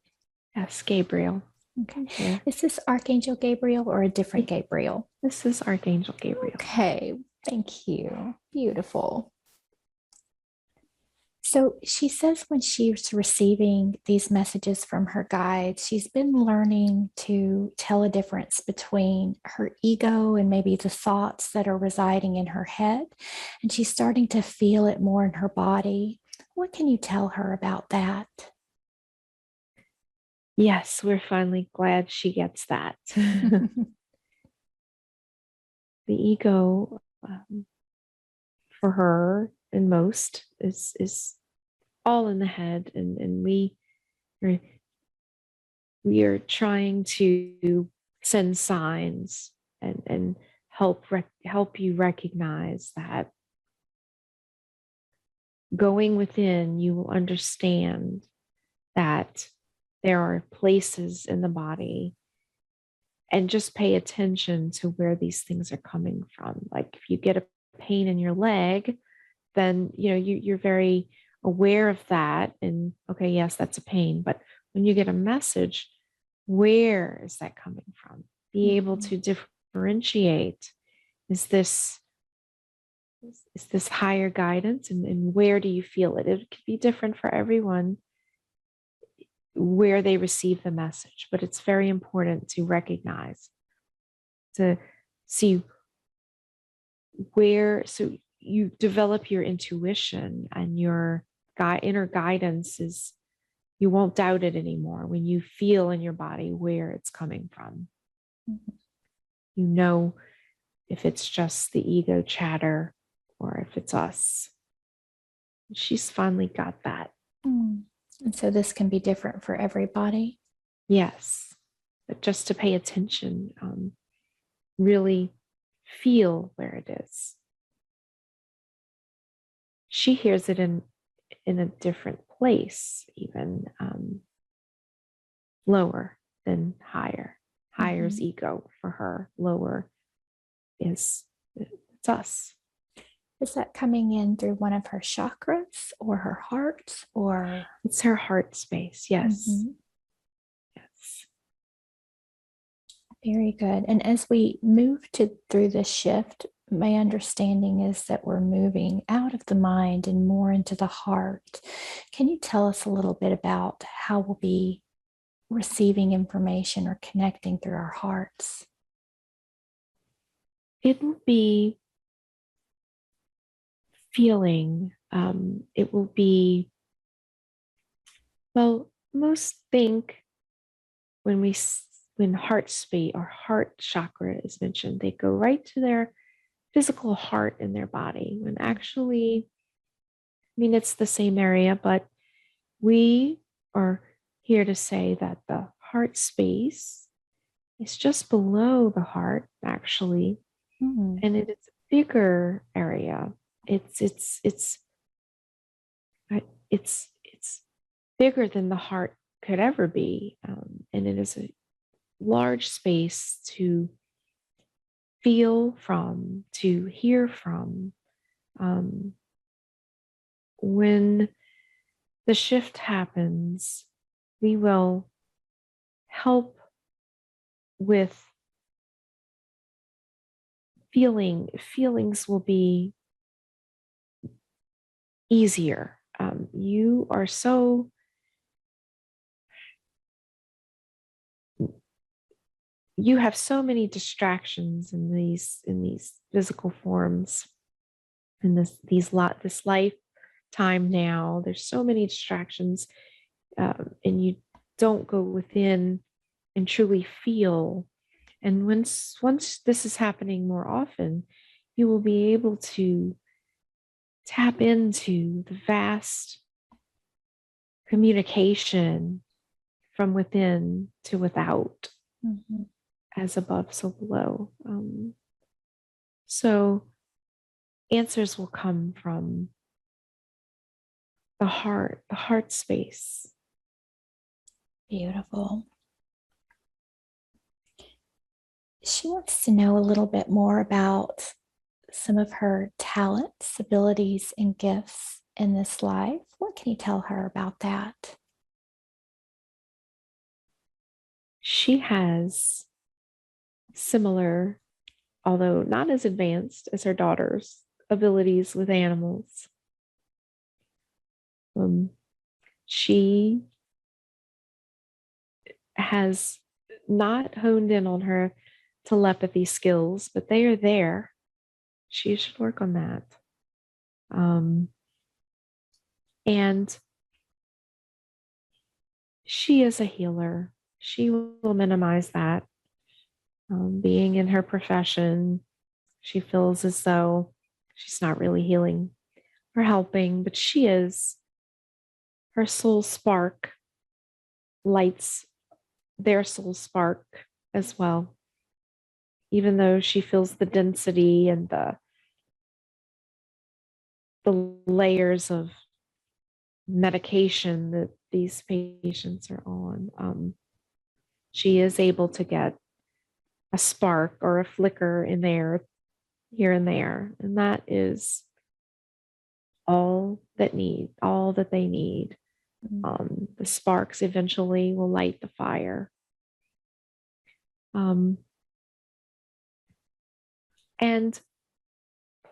Yes, Gabriel. Okay. Yeah. Is this Archangel Gabriel or a different Gabriel? This is Archangel Gabriel. Okay. Thank you. Beautiful. So she says when she's receiving these messages from her guides, she's been learning to tell a difference between her ego and maybe the thoughts that are residing in her head. And she's starting to feel it more in her body. What can you tell her about that? Yes, we're finally glad she gets that. The ego, for her and most, is all in the head, and we are trying to send signs and help you recognize that going within, you will understand that there are places in the body, and just pay attention to where these things are coming from. Like if you get a pain in your leg, then you're very aware of that, and okay, yes, that's a pain. But when you get a message, where is that coming from? Be able to differentiate. Is this higher guidance, and where do you feel it? It could be different for everyone where they receive the message, but it's very important to recognize, to see where, so you develop your intuition, and your inner guidance is, you won't doubt it anymore when you feel in your body where it's coming from. You know if it's just the ego chatter or if it's us. She's finally got that. And so this can be different for everybody. Yes, but just to pay attention, really feel where it is. She hears it in a different place, even lower than higher. Higher is ego for her. Lower is, it's us. Is that coming in through one of her chakras or her heart, or? It's her heart space. Yes. Yes. Very good. And as we move through this shift, my understanding is that we're moving out of the mind and more into the heart. Can you tell us a little bit about how we'll be receiving information or connecting through our hearts? It will be feeling. It will be, well, most think when heart space or heart chakra is mentioned, they go right to their physical heart in their body, when actually, I mean, it's the same area, but we are here to say that the heart space is just below the heart, actually, Mm. and it is a bigger area. It's it's bigger than the heart could ever be, and it is a large space to feel from, to hear from. When the shift happens, we will help with feelings will be easier. You are so you have so many distractions in these physical forms in this lifetime now. There's so many distractions, and you don't go within and truly feel. And once this is happening more often, you will be able to tap into the vast communication from within to without, Mm-hmm. as above, so below. So answers will come from the heart space. Beautiful. She wants to know a little bit more about some of her talents, abilities, and gifts in this life. What can you tell her about that? She has similar, although not as advanced as her daughter's, abilities with animals. She has not honed in on her telepathy skills, but they are there. She should work on that. And she is a healer. She will minimize that. Being in her profession, she feels as though she's not really healing or helping, but she is. Her soul spark lights their soul spark as well, even though she feels the density and the layers of medication that these patients are on. She is able to get a spark or a flicker in there, here and there, and that is all that they need. The sparks eventually will light the fire. And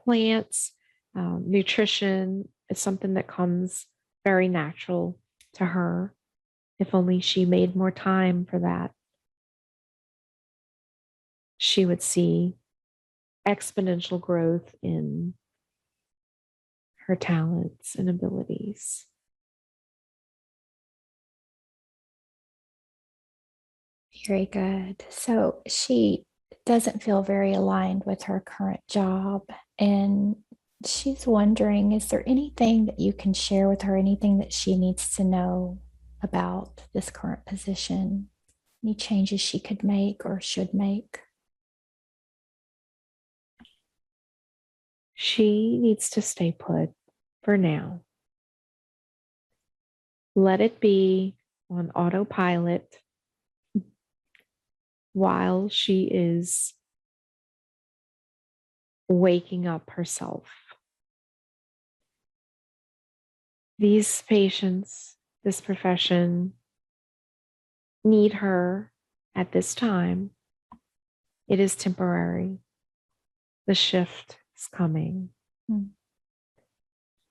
plants, nutrition is something that comes very natural to her. If only she made more time for that, she would see exponential growth in her talents and abilities. Very good. So she doesn't feel very aligned with her current job. And she's wondering, is there anything that you can share with her, anything that she needs to know about this current position? Any changes she could make or should make? She needs to stay put for now. Let it be on autopilot while she is waking up herself. These patients, this profession, need her at this time. It is temporary. The shift is coming.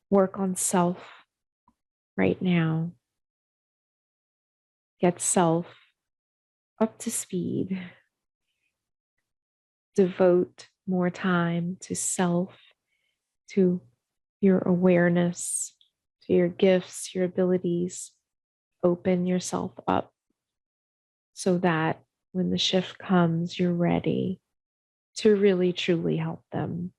Work on self right now. Get self up to speed. Devote more time to self, to your awareness, to your gifts, your abilities. Open yourself up so that when the shift comes, you're ready to really, truly help them.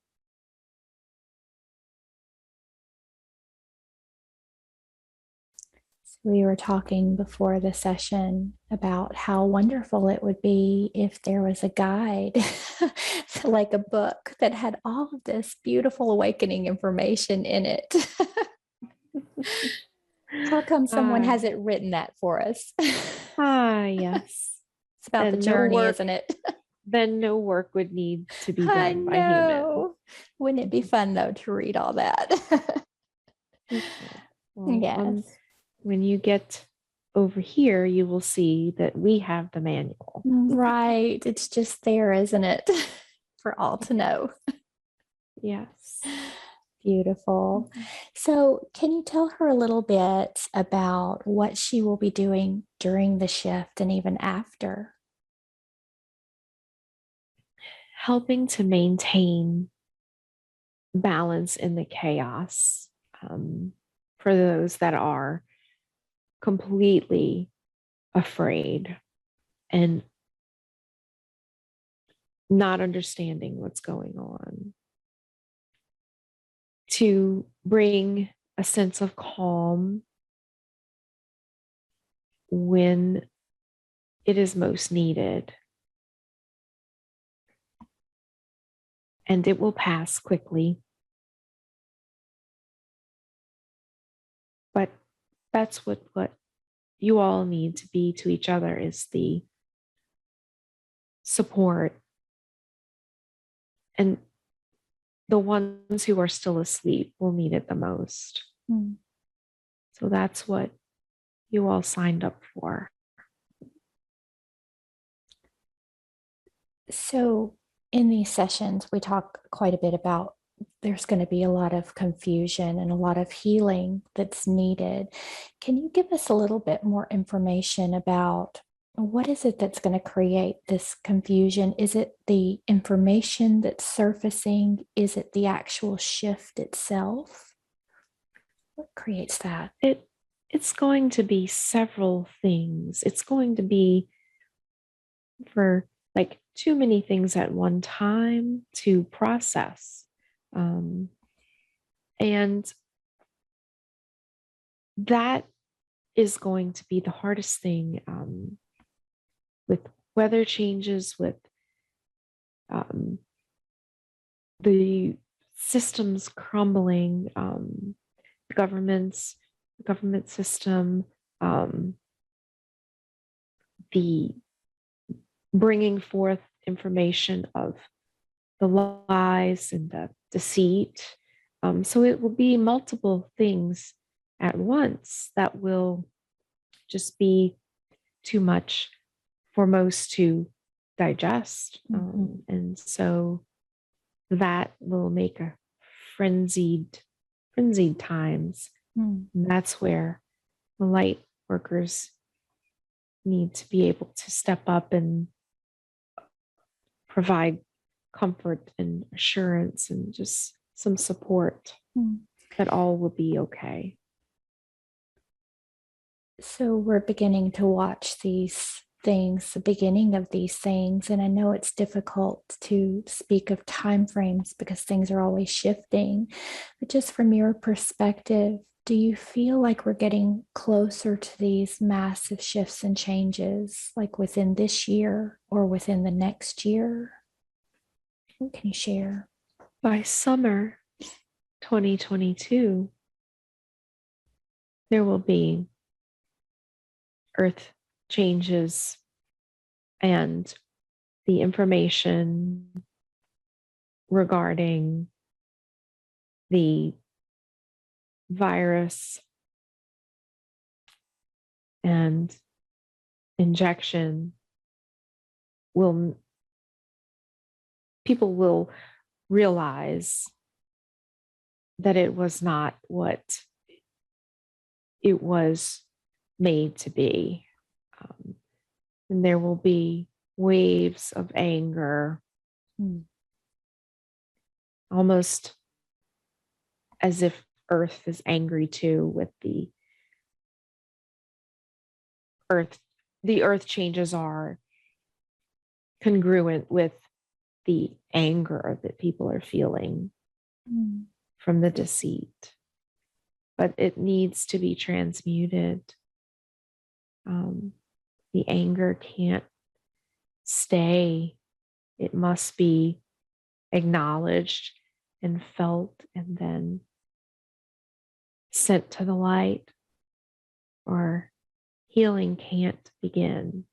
We were talking before the session about how wonderful it would be if there was a guide, like a book that had all of this beautiful awakening information in it. How come someone Ah, hasn't written that for us? yes. It's about the Then no journey, work, isn't it? then no work would need to be I done by human. know. Wouldn't it be fun though to read all that? It would. Well, Yes. when you get over here, you will see that we have the manual. Right. It's just there, isn't it? For all to know. Yes. Beautiful. So, can you tell her a little bit about what she will be doing during the shift and even after? Helping to maintain balance in the chaos, for those that are completely afraid and not understanding what's going on, to bring a sense of calm when it is most needed. And it will pass quickly. But that's what you all need to be to each other, is the support. And the ones who are still asleep will need it the most. Mm. So that's what you all signed up for. So, in these sessions, we talk quite a bit about there's going to be a lot of confusion and a lot of healing that's needed. Can you give us a little bit more information about what is it that's going to create this confusion? Is it the information that's surfacing? Is it the actual shift itself? What creates that? It's going to be several things. It's going to be for like too many things at one time to process. And that is going to be the hardest thing, with weather changes, with um, the systems crumbling, the government system, the bringing forth information of the lies and the deceit. So it will be multiple things at once that will just be too much for most to digest. And so that will make a frenzied times. Mm. And that's where the light workers need to be able to step up and provide comfort and assurance and just some support Mm. that all will be okay. So we're beginning to watch these things, the beginning of these things. And I know it's difficult to speak of time frames because things are always shifting. But just from your perspective, do you feel like we're getting closer to these massive shifts and changes, like within this year or within the next year? What can you share? By summer 2022, there will be earth changes, and the information regarding the virus and injection will, people will realize that it was not what it was made to be. And there will be waves of anger, almost as if Earth is angry too with the Earth. The Earth changes are congruent with the anger that people are feeling from the deceit. But it needs to be transmuted. The anger can't stay. It must be acknowledged and felt and then sent to the light, or healing can't begin.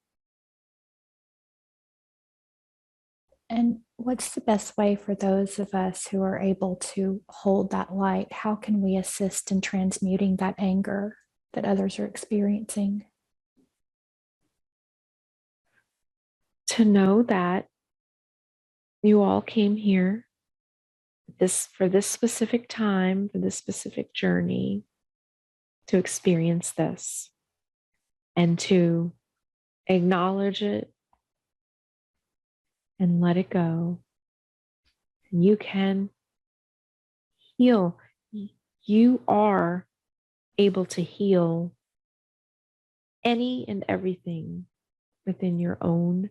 And what's the best way for those of us who are able to hold that light? How can we assist in transmuting that anger that others are experiencing? To know that you all came here for this specific time, for this specific journey, to experience this and to acknowledge it and let it go. And you can heal. You are able to heal any and everything within your own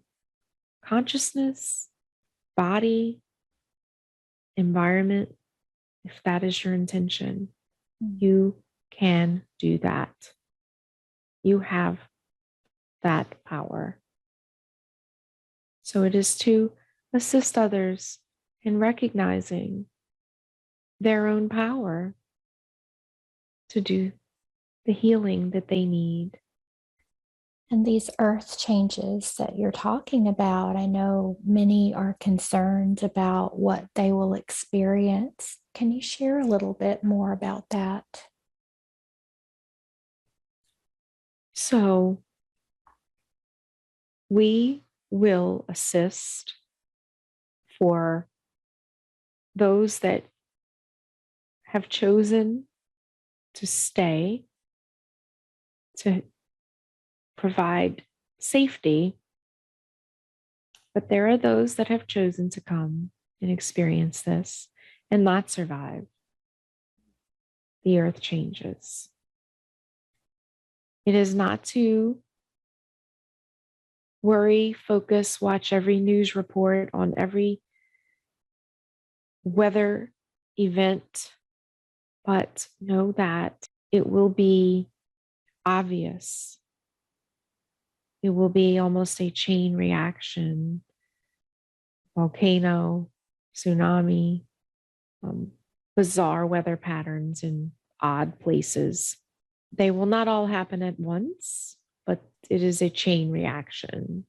consciousness, body, environment. If that is your intention, you can do that. You have that power. So it is to assist others in recognizing their own power to do the healing that they need. And these earth changes that you're talking about, I know many are concerned about what they will experience. Can you share a little bit more about that? So we will assist for those that have chosen to stay, to provide safety. But there are those that have chosen to come and experience this and not survive the earth changes. It is not to worry, focus, watch every news report on every weather event, but know that it will be obvious. It will be almost a chain reaction, volcano, tsunami, bizarre weather patterns in odd places. They will not all happen at once, but it is a chain reaction.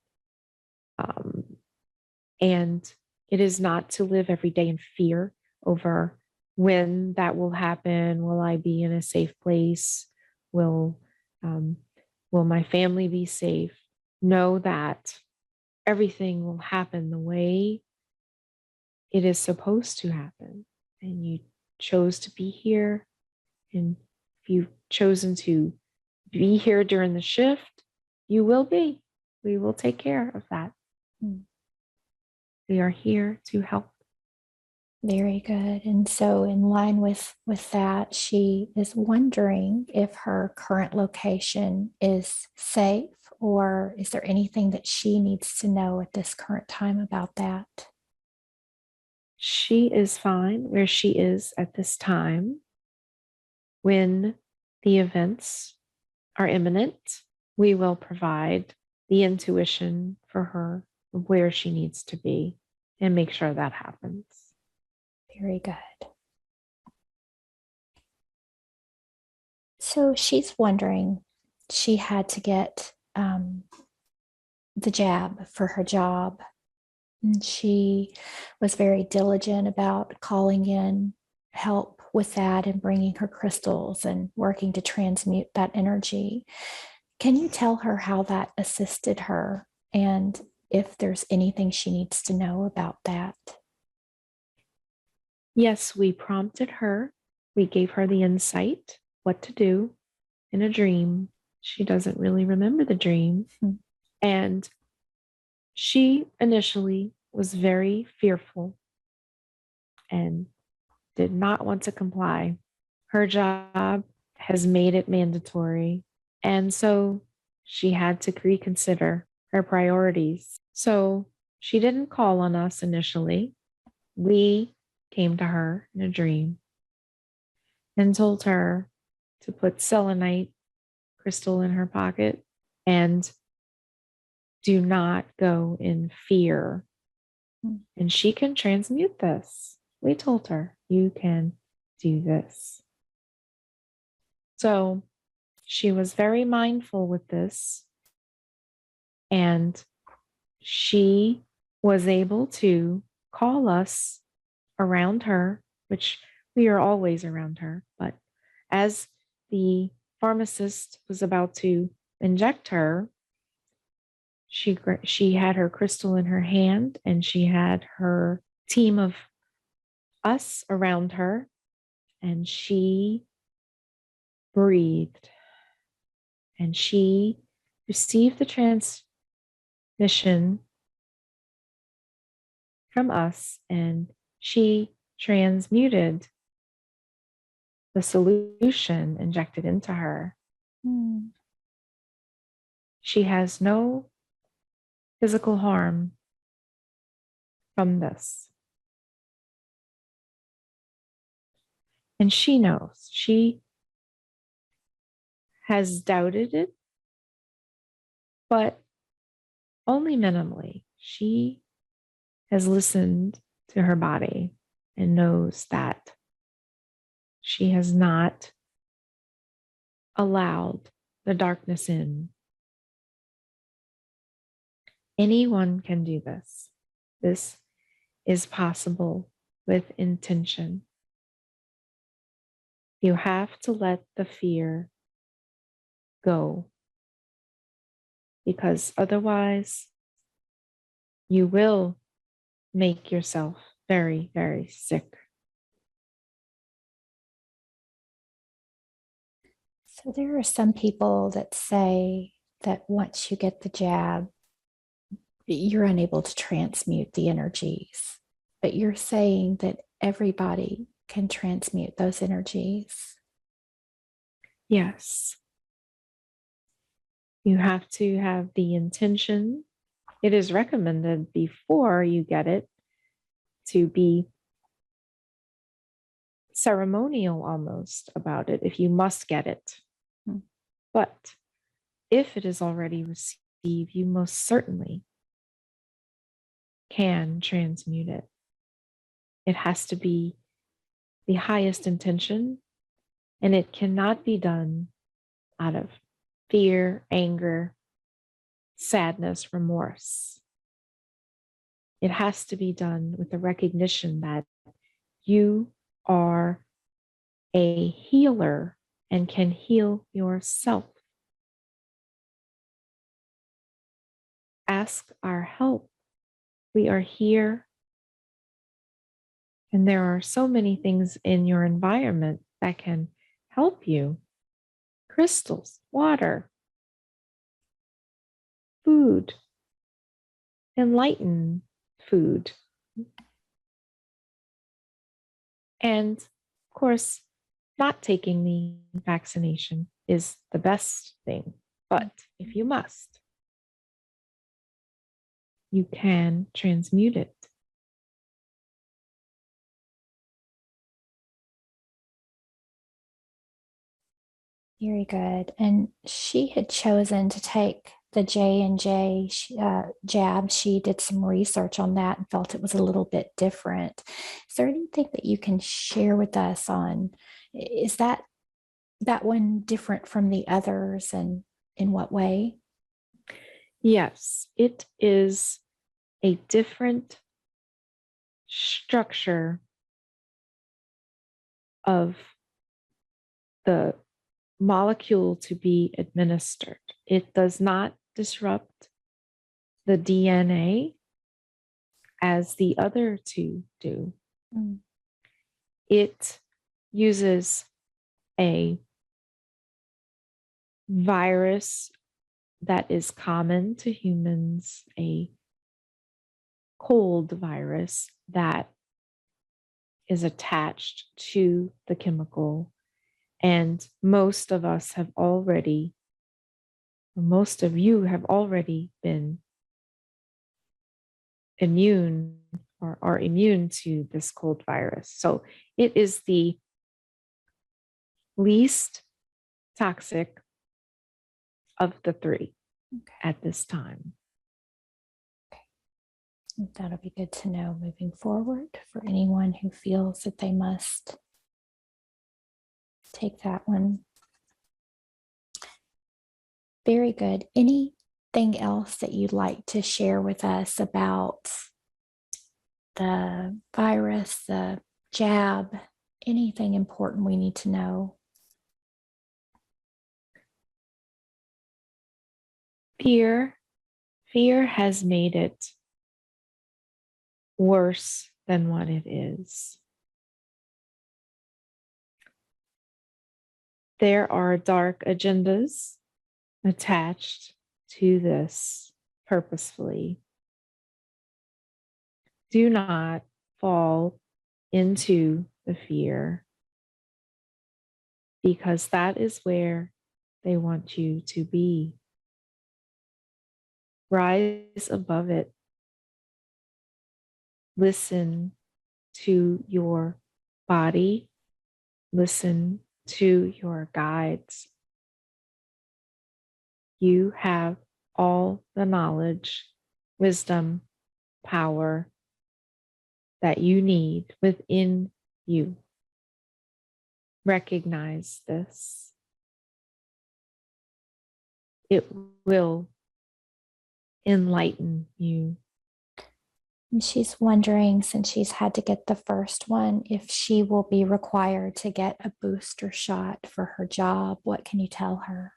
And it is not to live every day in fear over when that will happen. Will I be in a safe place? Will my family be safe? Know that everything will happen the way it is supposed to happen. And you chose to be here. And if you've chosen to be here during the shift, you will be. We will take care of that. We are here to help. Very good. And so in line with that, she is wondering if her current location is safe, or is there anything that she needs to know at this current time about that? She is fine where she is at this time. When the events are imminent, we will provide the intuition for her of where she needs to be and make sure that happens. Very good. So she's wondering, she had to get the jab for her job. And she was very diligent about calling in help with that and bringing her crystals and working to transmute that energy. Can you tell her how that assisted her and if there's anything she needs to know about that? Yes, we prompted her. We gave her the insight, what to do in a dream. She doesn't really remember the dream. And she initially was very fearful and did not want to comply. Her job has made it mandatory. And so she had to reconsider her priorities. So she didn't call on us initially. We came to her in a dream and told her to put selenite crystal in her pocket and do not go in fear. And she can transmute this. We told her, you can do this. So she was very mindful with this, and she was able to call us around her, which we are always around her. But as the pharmacist was about to inject her, she had her crystal in her hand, and she had her team of us around her, and she breathed, and she received the transmission from us, and she transmuted the solution injected into her. She has no physical harm from this. And she knows. She has doubted it, but only minimally. She has listened to her body and knows that she has not allowed the darkness in. Anyone can do this. This is possible with intention. You have to let the fear go, because otherwise you will make yourself very, very sick. So there are some people that say that once you get the jab, you're unable to transmute the energies, but you're saying that everybody can transmute those energies. Yes. You have to have the intention. It is recommended before you get it to be ceremonial almost about it if you must get it. But if it is already received, you most certainly can transmute it. It has to be the highest intention, and it cannot be done out of fear, anger, sadness, remorse. It has to be done with the recognition that you are a healer and can heal yourself. Ask our help. We are here. And there are so many things in your environment that can help you. Crystals, water, food, enlightened food. And of course, not taking the vaccination is the best thing. But if you must, you can transmute it. Very good. And she had chosen to take the J&J jab. She did some research on that and felt it was a little bit different. Is there anything that you can share with us on, is that one different from the others, and in what way? Yes, it is a different structure of the molecule to be administered. It does not disrupt the DNA as the other two do. It uses a virus that is common to humans, a cold virus that is attached to the chemical. And most of us have already, or most of you have already been immune or are immune to this cold virus. So it is the least toxic of the three. at this time. That'll be good to know moving forward for anyone who feels that they must take that one. Very good. Anything else that you'd like to share with us about the virus, the jab, anything important we need to know? Fear has made it worse than what it is. There are dark agendas attached to this purposefully. Do not fall into the fear, because that is where they want you to be. Rise above it. Listen to your body. Listen to your guides. You have all the knowledge, wisdom, power that you need within you. Recognize this. It will enlighten you. And she's wondering, since she's had to get the first one, if she will be required to get a booster shot for her job. What can you tell her?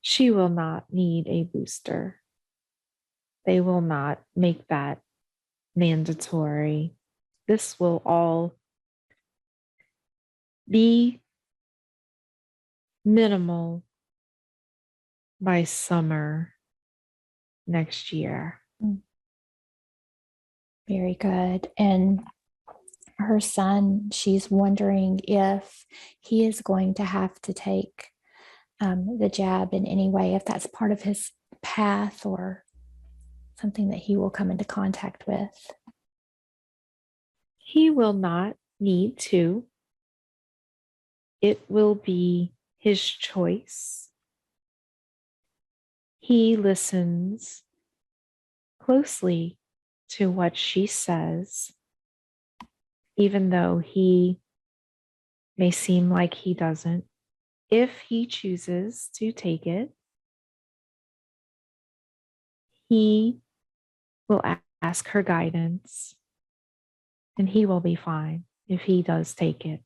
She will not need a booster. They will not make that mandatory. This will all be minimal by summer next year. Very good. And her son, she's wondering if he is going to have to take the jab in any way, if that's part of his path or something that he will come into contact with. He will not need to. It will be his choice. He listens closely to what she says, even though he may seem like he doesn't. If he chooses to take it, he will ask her guidance, and he will be fine if he does take it.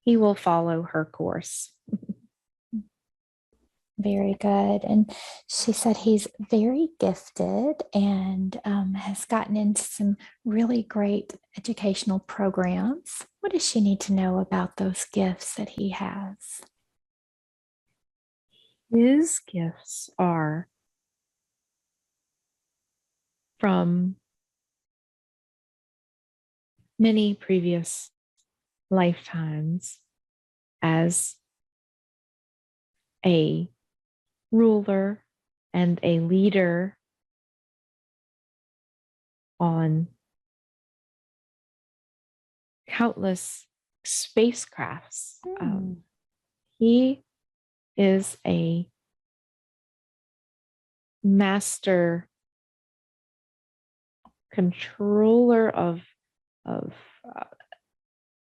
He will follow her course. Very good. And she said he's very gifted and has gotten into some really great educational programs. What does she need to know about those gifts that he has? His gifts are from many previous lifetimes as a ruler and a leader on countless spacecrafts. He is a master controller of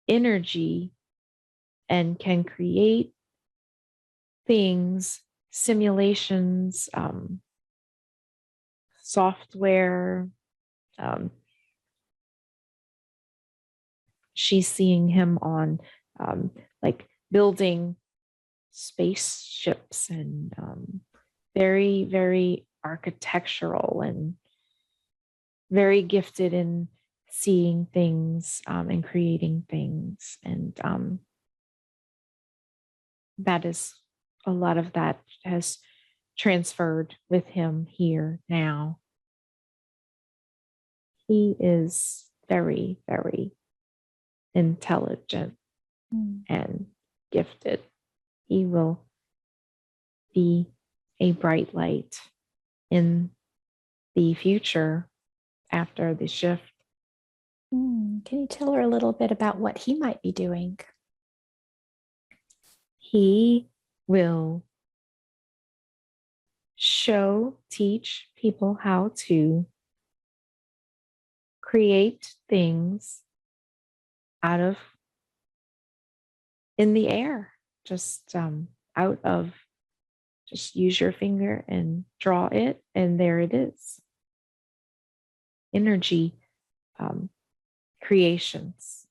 energy and can create things, simulations, software. She's seeing him on like building spaceships and very, very architectural and very gifted in seeing things and creating things. And that is a lot of that has transferred with him here now. He is very, very intelligent and gifted. He will be a bright light in the future after the shift. Can you tell her a little bit about what he might be doing? He will teach people how to create things out of in the air, just out of, just use your finger and draw it, and there it is. Energy creations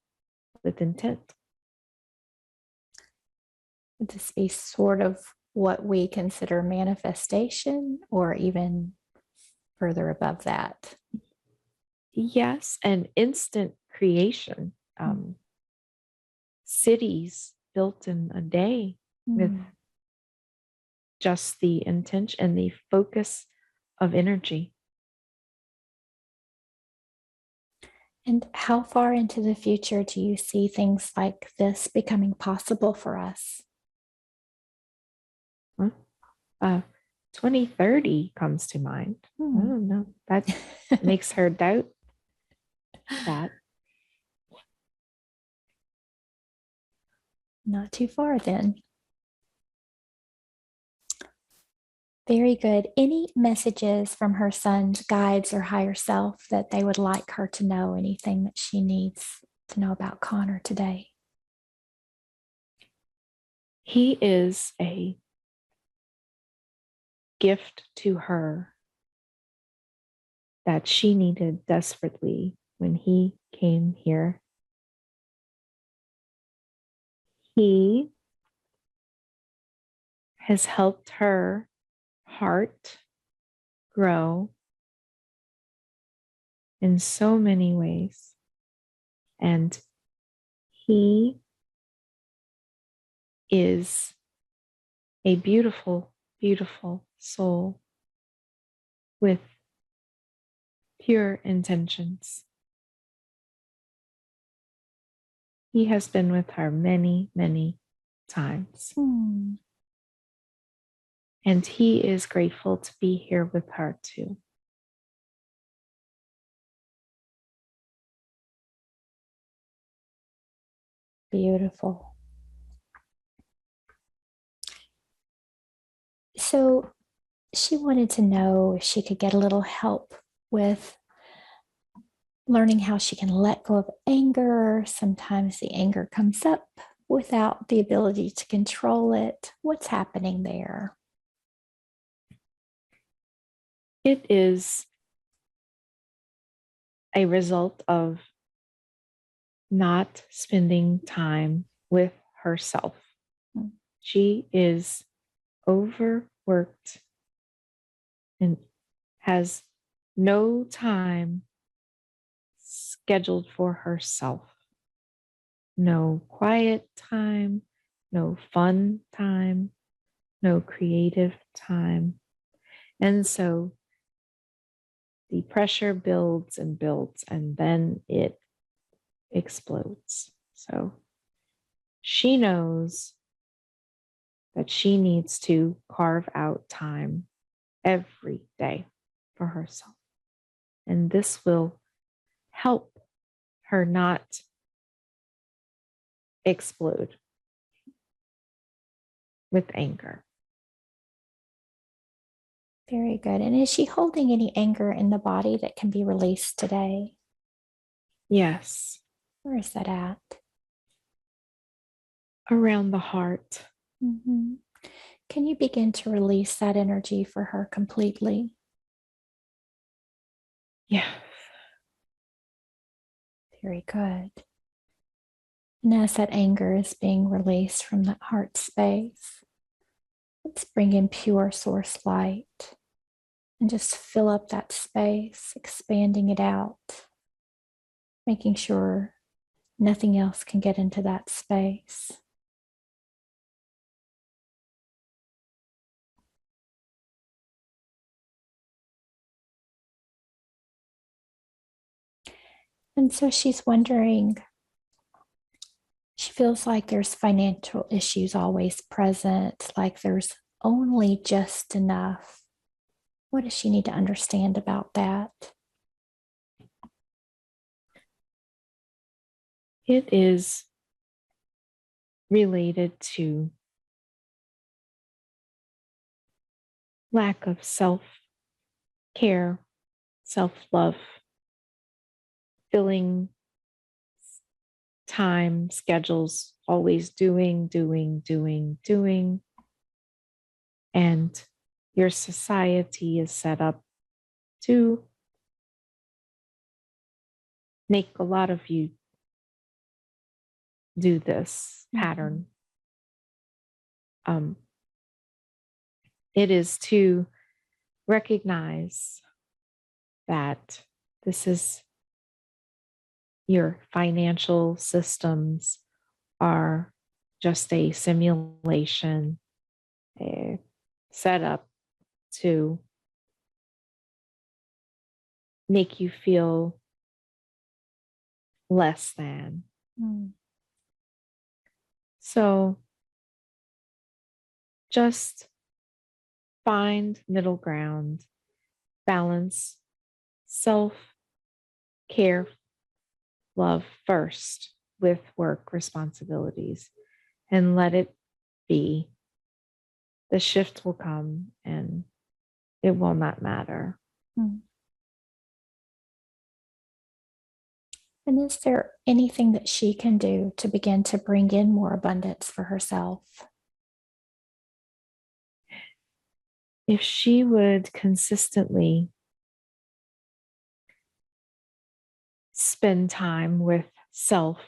with intent. Would this be sort of what we consider manifestation, or even further above that? Yes, and instant creation. Cities built in a day with just the intention and the focus of energy. And how far into the future do you see things like this becoming possible for us? 2030 comes to mind. I don't know. That makes her doubt that. Not too far then. Very good. Any messages from her son's guides or higher self that they would like her to know? Anything that she needs to know about Connor today? He is a gift to her that she needed desperately when he came here. He has helped her heart grow in so many ways. And he is a beautiful, beautiful soul with pure intentions. He has been with her many, many times. And he is grateful to be here with her too. Beautiful. So she wanted to know if she could get a little help with learning how she can let go of anger. Sometimes the anger comes up without the ability to control it. What's happening there? It is a result of not spending time with herself. She is overworked and has no time scheduled for herself. No quiet time, no fun time, no creative time. And so the pressure builds and builds, and then it explodes. So she knows that she needs to carve out time every day for herself. And this will help her not explode with anger. Very good. And is she holding any anger in the body that can be released today? Yes. Where is that at? Around the heart. Can you begin to release that energy for her completely? Yeah. Very good. And as that anger is being released from that heart space, let's bring in pure source light and just fill up that space, expanding it out, making sure nothing else can get into that space. And so she's wondering, she feels like there's financial issues always present, like there's only just enough. What does she need to understand about that? It is related to lack of self-care, self-love, filling time, schedules, always doing. And your society is set up to make a lot of you do this pattern. It is to recognize that this is your financial systems are just a simulation, a setup to make you feel less than. So just find middle ground, balance self-care, love first with work responsibilities, and let it be. The shift will come and it will not matter. And is there anything that she can do to begin to bring in more abundance for herself? If she would consistently spend time with self,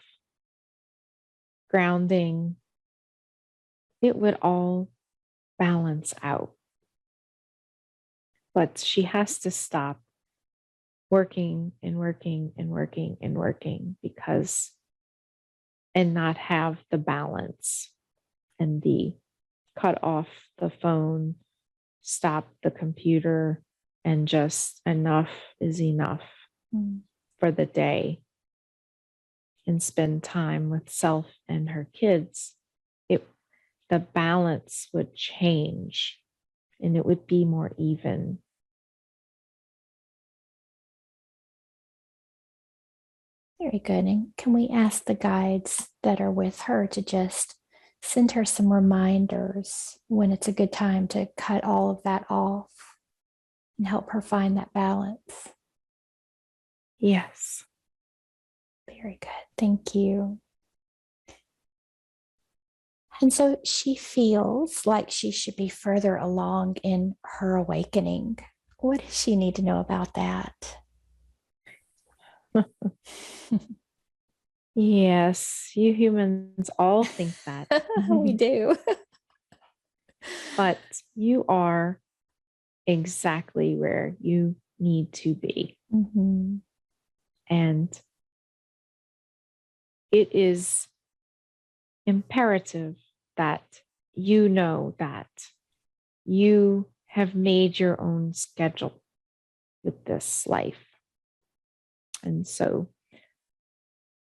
grounding, it would all balance out. But she has to stop working because and not have the balance and the cut off the phone, stop the computer, and just enough is enough for the day and spend time with self and her kids. The balance would change and it would be more even. Very good. And can we ask the guides that are with her to just send her some reminders when it's a good time to cut all of that off and help her find that balance? Yes. Very good. Thank you. And so she feels like she should be further along in her awakening. What does she need to know about that? Yes, you humans all think that. We do. But you are exactly where you need to be. And it is imperative that you know that you have made your own schedule with this life. And so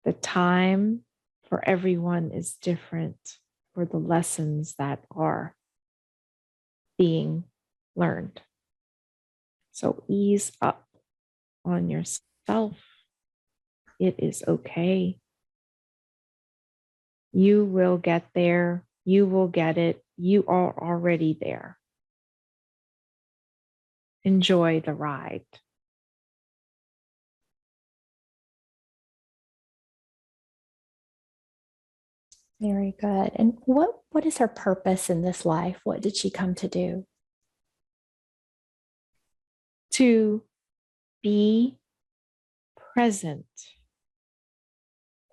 the time for everyone is different for the lessons that are being learned. So ease up on yourself. It is okay. You will get there. You will get it. You are already there. Enjoy the ride. Very good. And what is her purpose in this life? What did she come to do? To be present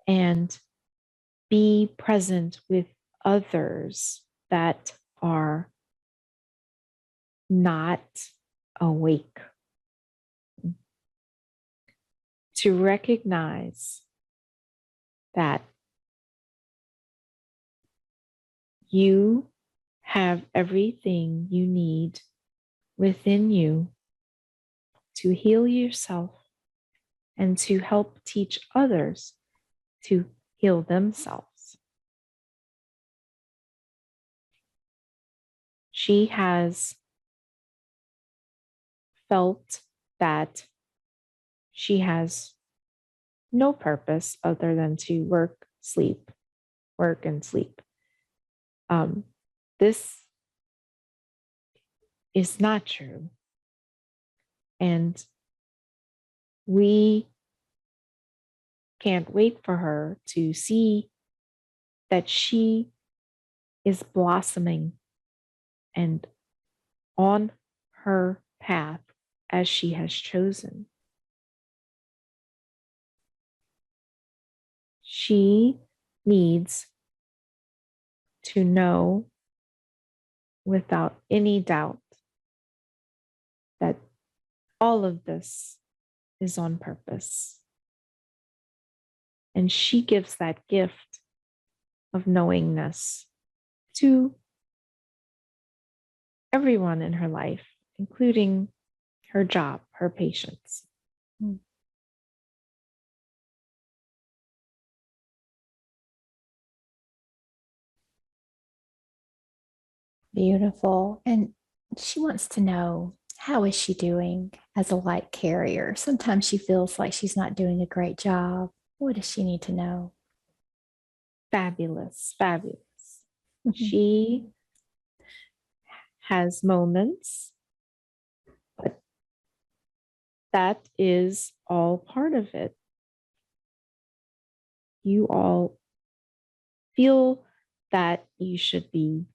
and be present with others that are not awake. To recognize that you have everything you need within you to heal yourself and to help teach others to heal themselves. She has felt that she has no purpose other than to work, sleep, work and sleep. This is not true. And we can't wait for her to see that she is blossoming and on her path as she has chosen. She needs to know without any doubt that all of this is on purpose. And she gives that gift of knowingness to everyone in her life, including her job, her patients. Beautiful. And she wants to know, how is she doing as a light carrier? Sometimes she feels like she's not doing a great job. What does she need to know? Fabulous, fabulous. She has moments, but that is all part of it. You all feel that you should be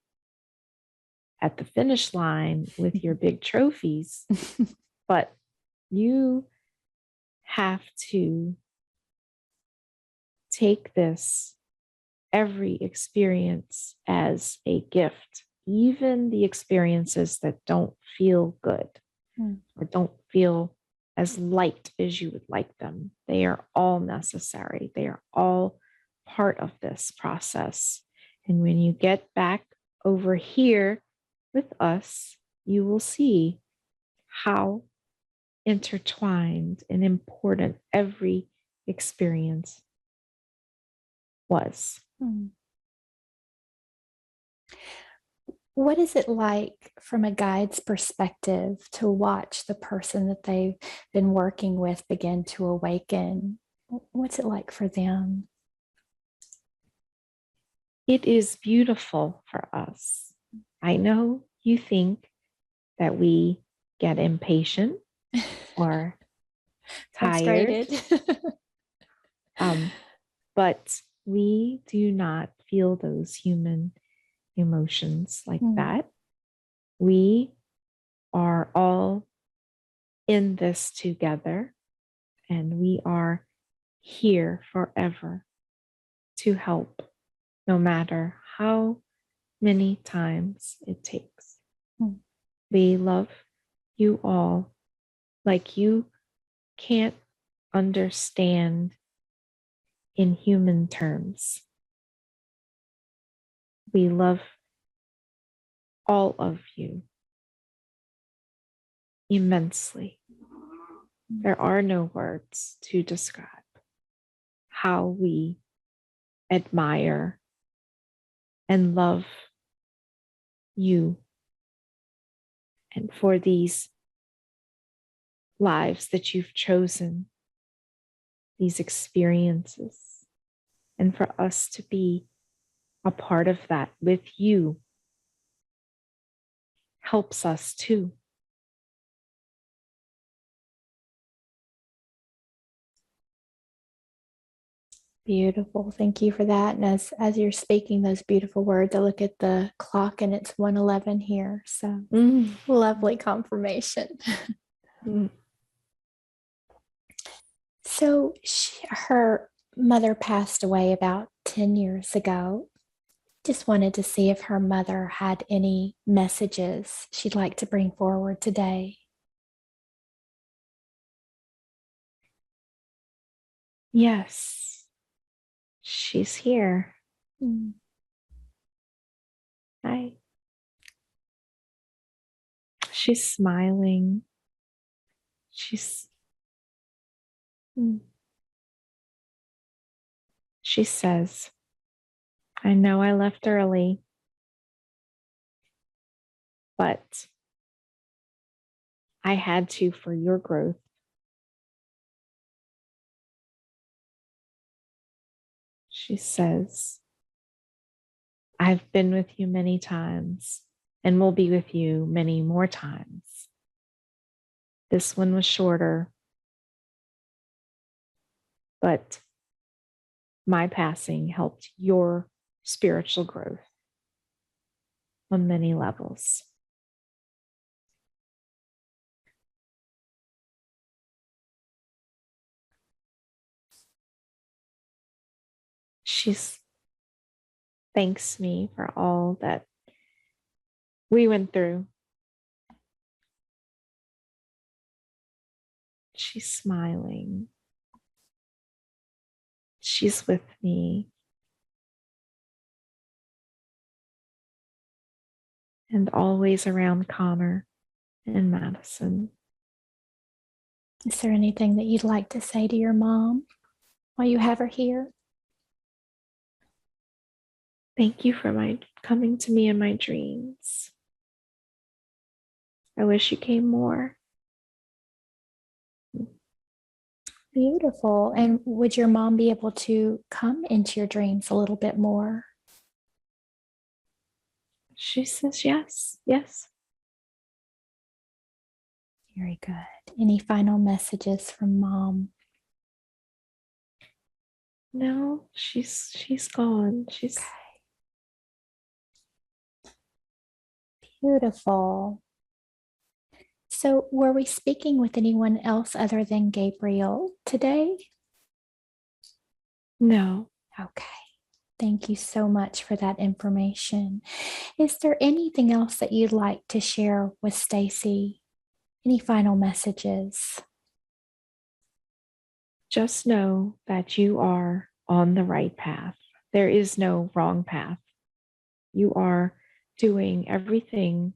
at the finish line with your big trophies, but you have to take this, every experience, as a gift, even the experiences that don't feel good or don't feel as light as you would like them. They are all necessary. They are all part of this process. And when you get back over here with us, you will see how intertwined and important every experience was. What is it like from a guide's perspective to watch the person that they've been working with begin to awaken? What's it like for them? It is beautiful for us. I know you think that we get impatient or tired, but we do not feel those human emotions like that. We are all in this together, and we are here forever to help, no matter how many times it takes. We love you all like you can't understand in human terms. We love all of you immensely. There are no words to describe how we admire and love you, and for these lives that you've chosen, these experiences, and for us to be a part of that with you helps us too. Beautiful. Thank you for that. And as you're speaking those beautiful words, I look at the clock and it's 1:11 here. So lovely confirmation. So her mother passed away about 10 years ago. Just wanted to see if her mother had any messages she'd like to bring forward today. Yes, she's here. Hi. She's smiling. She says, I know I left early, but I had to for your growth. She says, I've been with you many times, and we'll be with you many more times. This one was shorter, but my passing helped your spiritual growth on many levels. She thanks me for all that we went through. She's smiling. She's with me. And always around Connor and Madison. Is there anything that you'd like to say to your mom while you have her here? Thank you for coming to me in my dreams. I wish you came more. Beautiful. And would your mom be able to come into your dreams a little bit more? She says yes, yes. Very good. Any final messages from mom? No, she's gone. She's beautiful. So were we speaking with anyone else other than Gabriel today? No. Okay. Thank you so much for that information. Is there anything else that you'd like to share with Stacy? Any final messages? Just know that you are on the right path. There is no wrong path. You are doing everything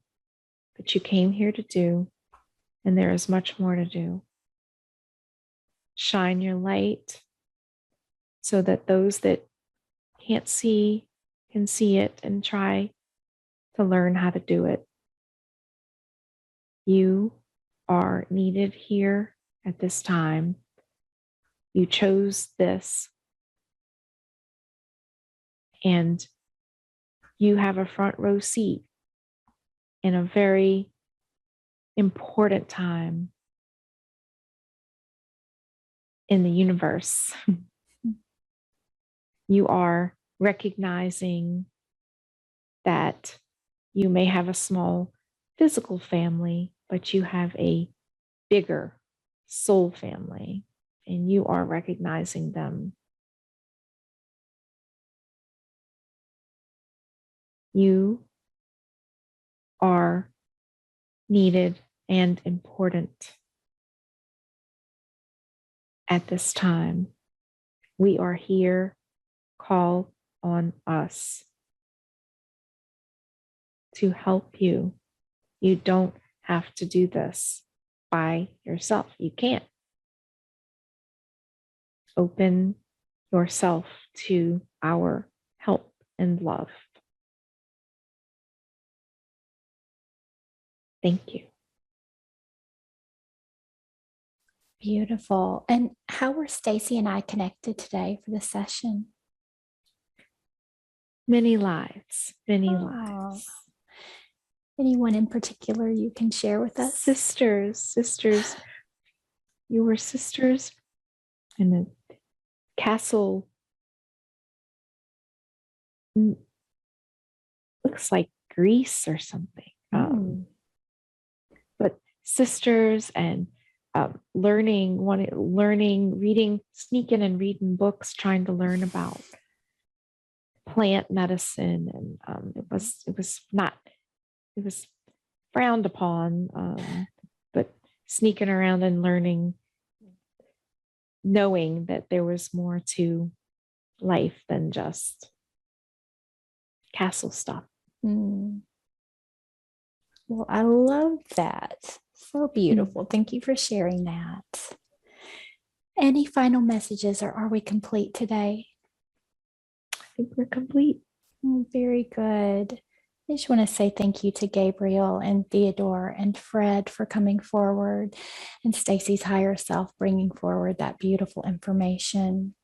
that you came here to do, and there is much more to do. Shine your light so that those that can't see can see it and try to learn how to do it. You are needed here at this time. You chose this, and you have a front row seat in a very important time in the universe. You are recognizing that you may have a small physical family, but you have a bigger soul family, and you are recognizing them. You are needed and important at this time. We are here. Call on us to help you. You don't have to do this by yourself. You can't. Open yourself to our help and love. Thank you. Beautiful. And how were Stacy and I connected today for the session? Many lives, many lives. Anyone in particular you can share with us? Sisters. You were sisters in a castle. Looks like Greece or something. But sisters and learning, reading, sneaking and reading books, trying to learn about plant medicine, and it was frowned upon, but sneaking around and learning, knowing that there was more to life than just castle stuff. Well, I love that. So beautiful. Thank you for sharing that. Any final messages, or are we complete today? I think we're complete. Very good. I just want to say thank you to Gabriel and Theodore and Fred for coming forward, and Stacy's higher self bringing forward that beautiful information.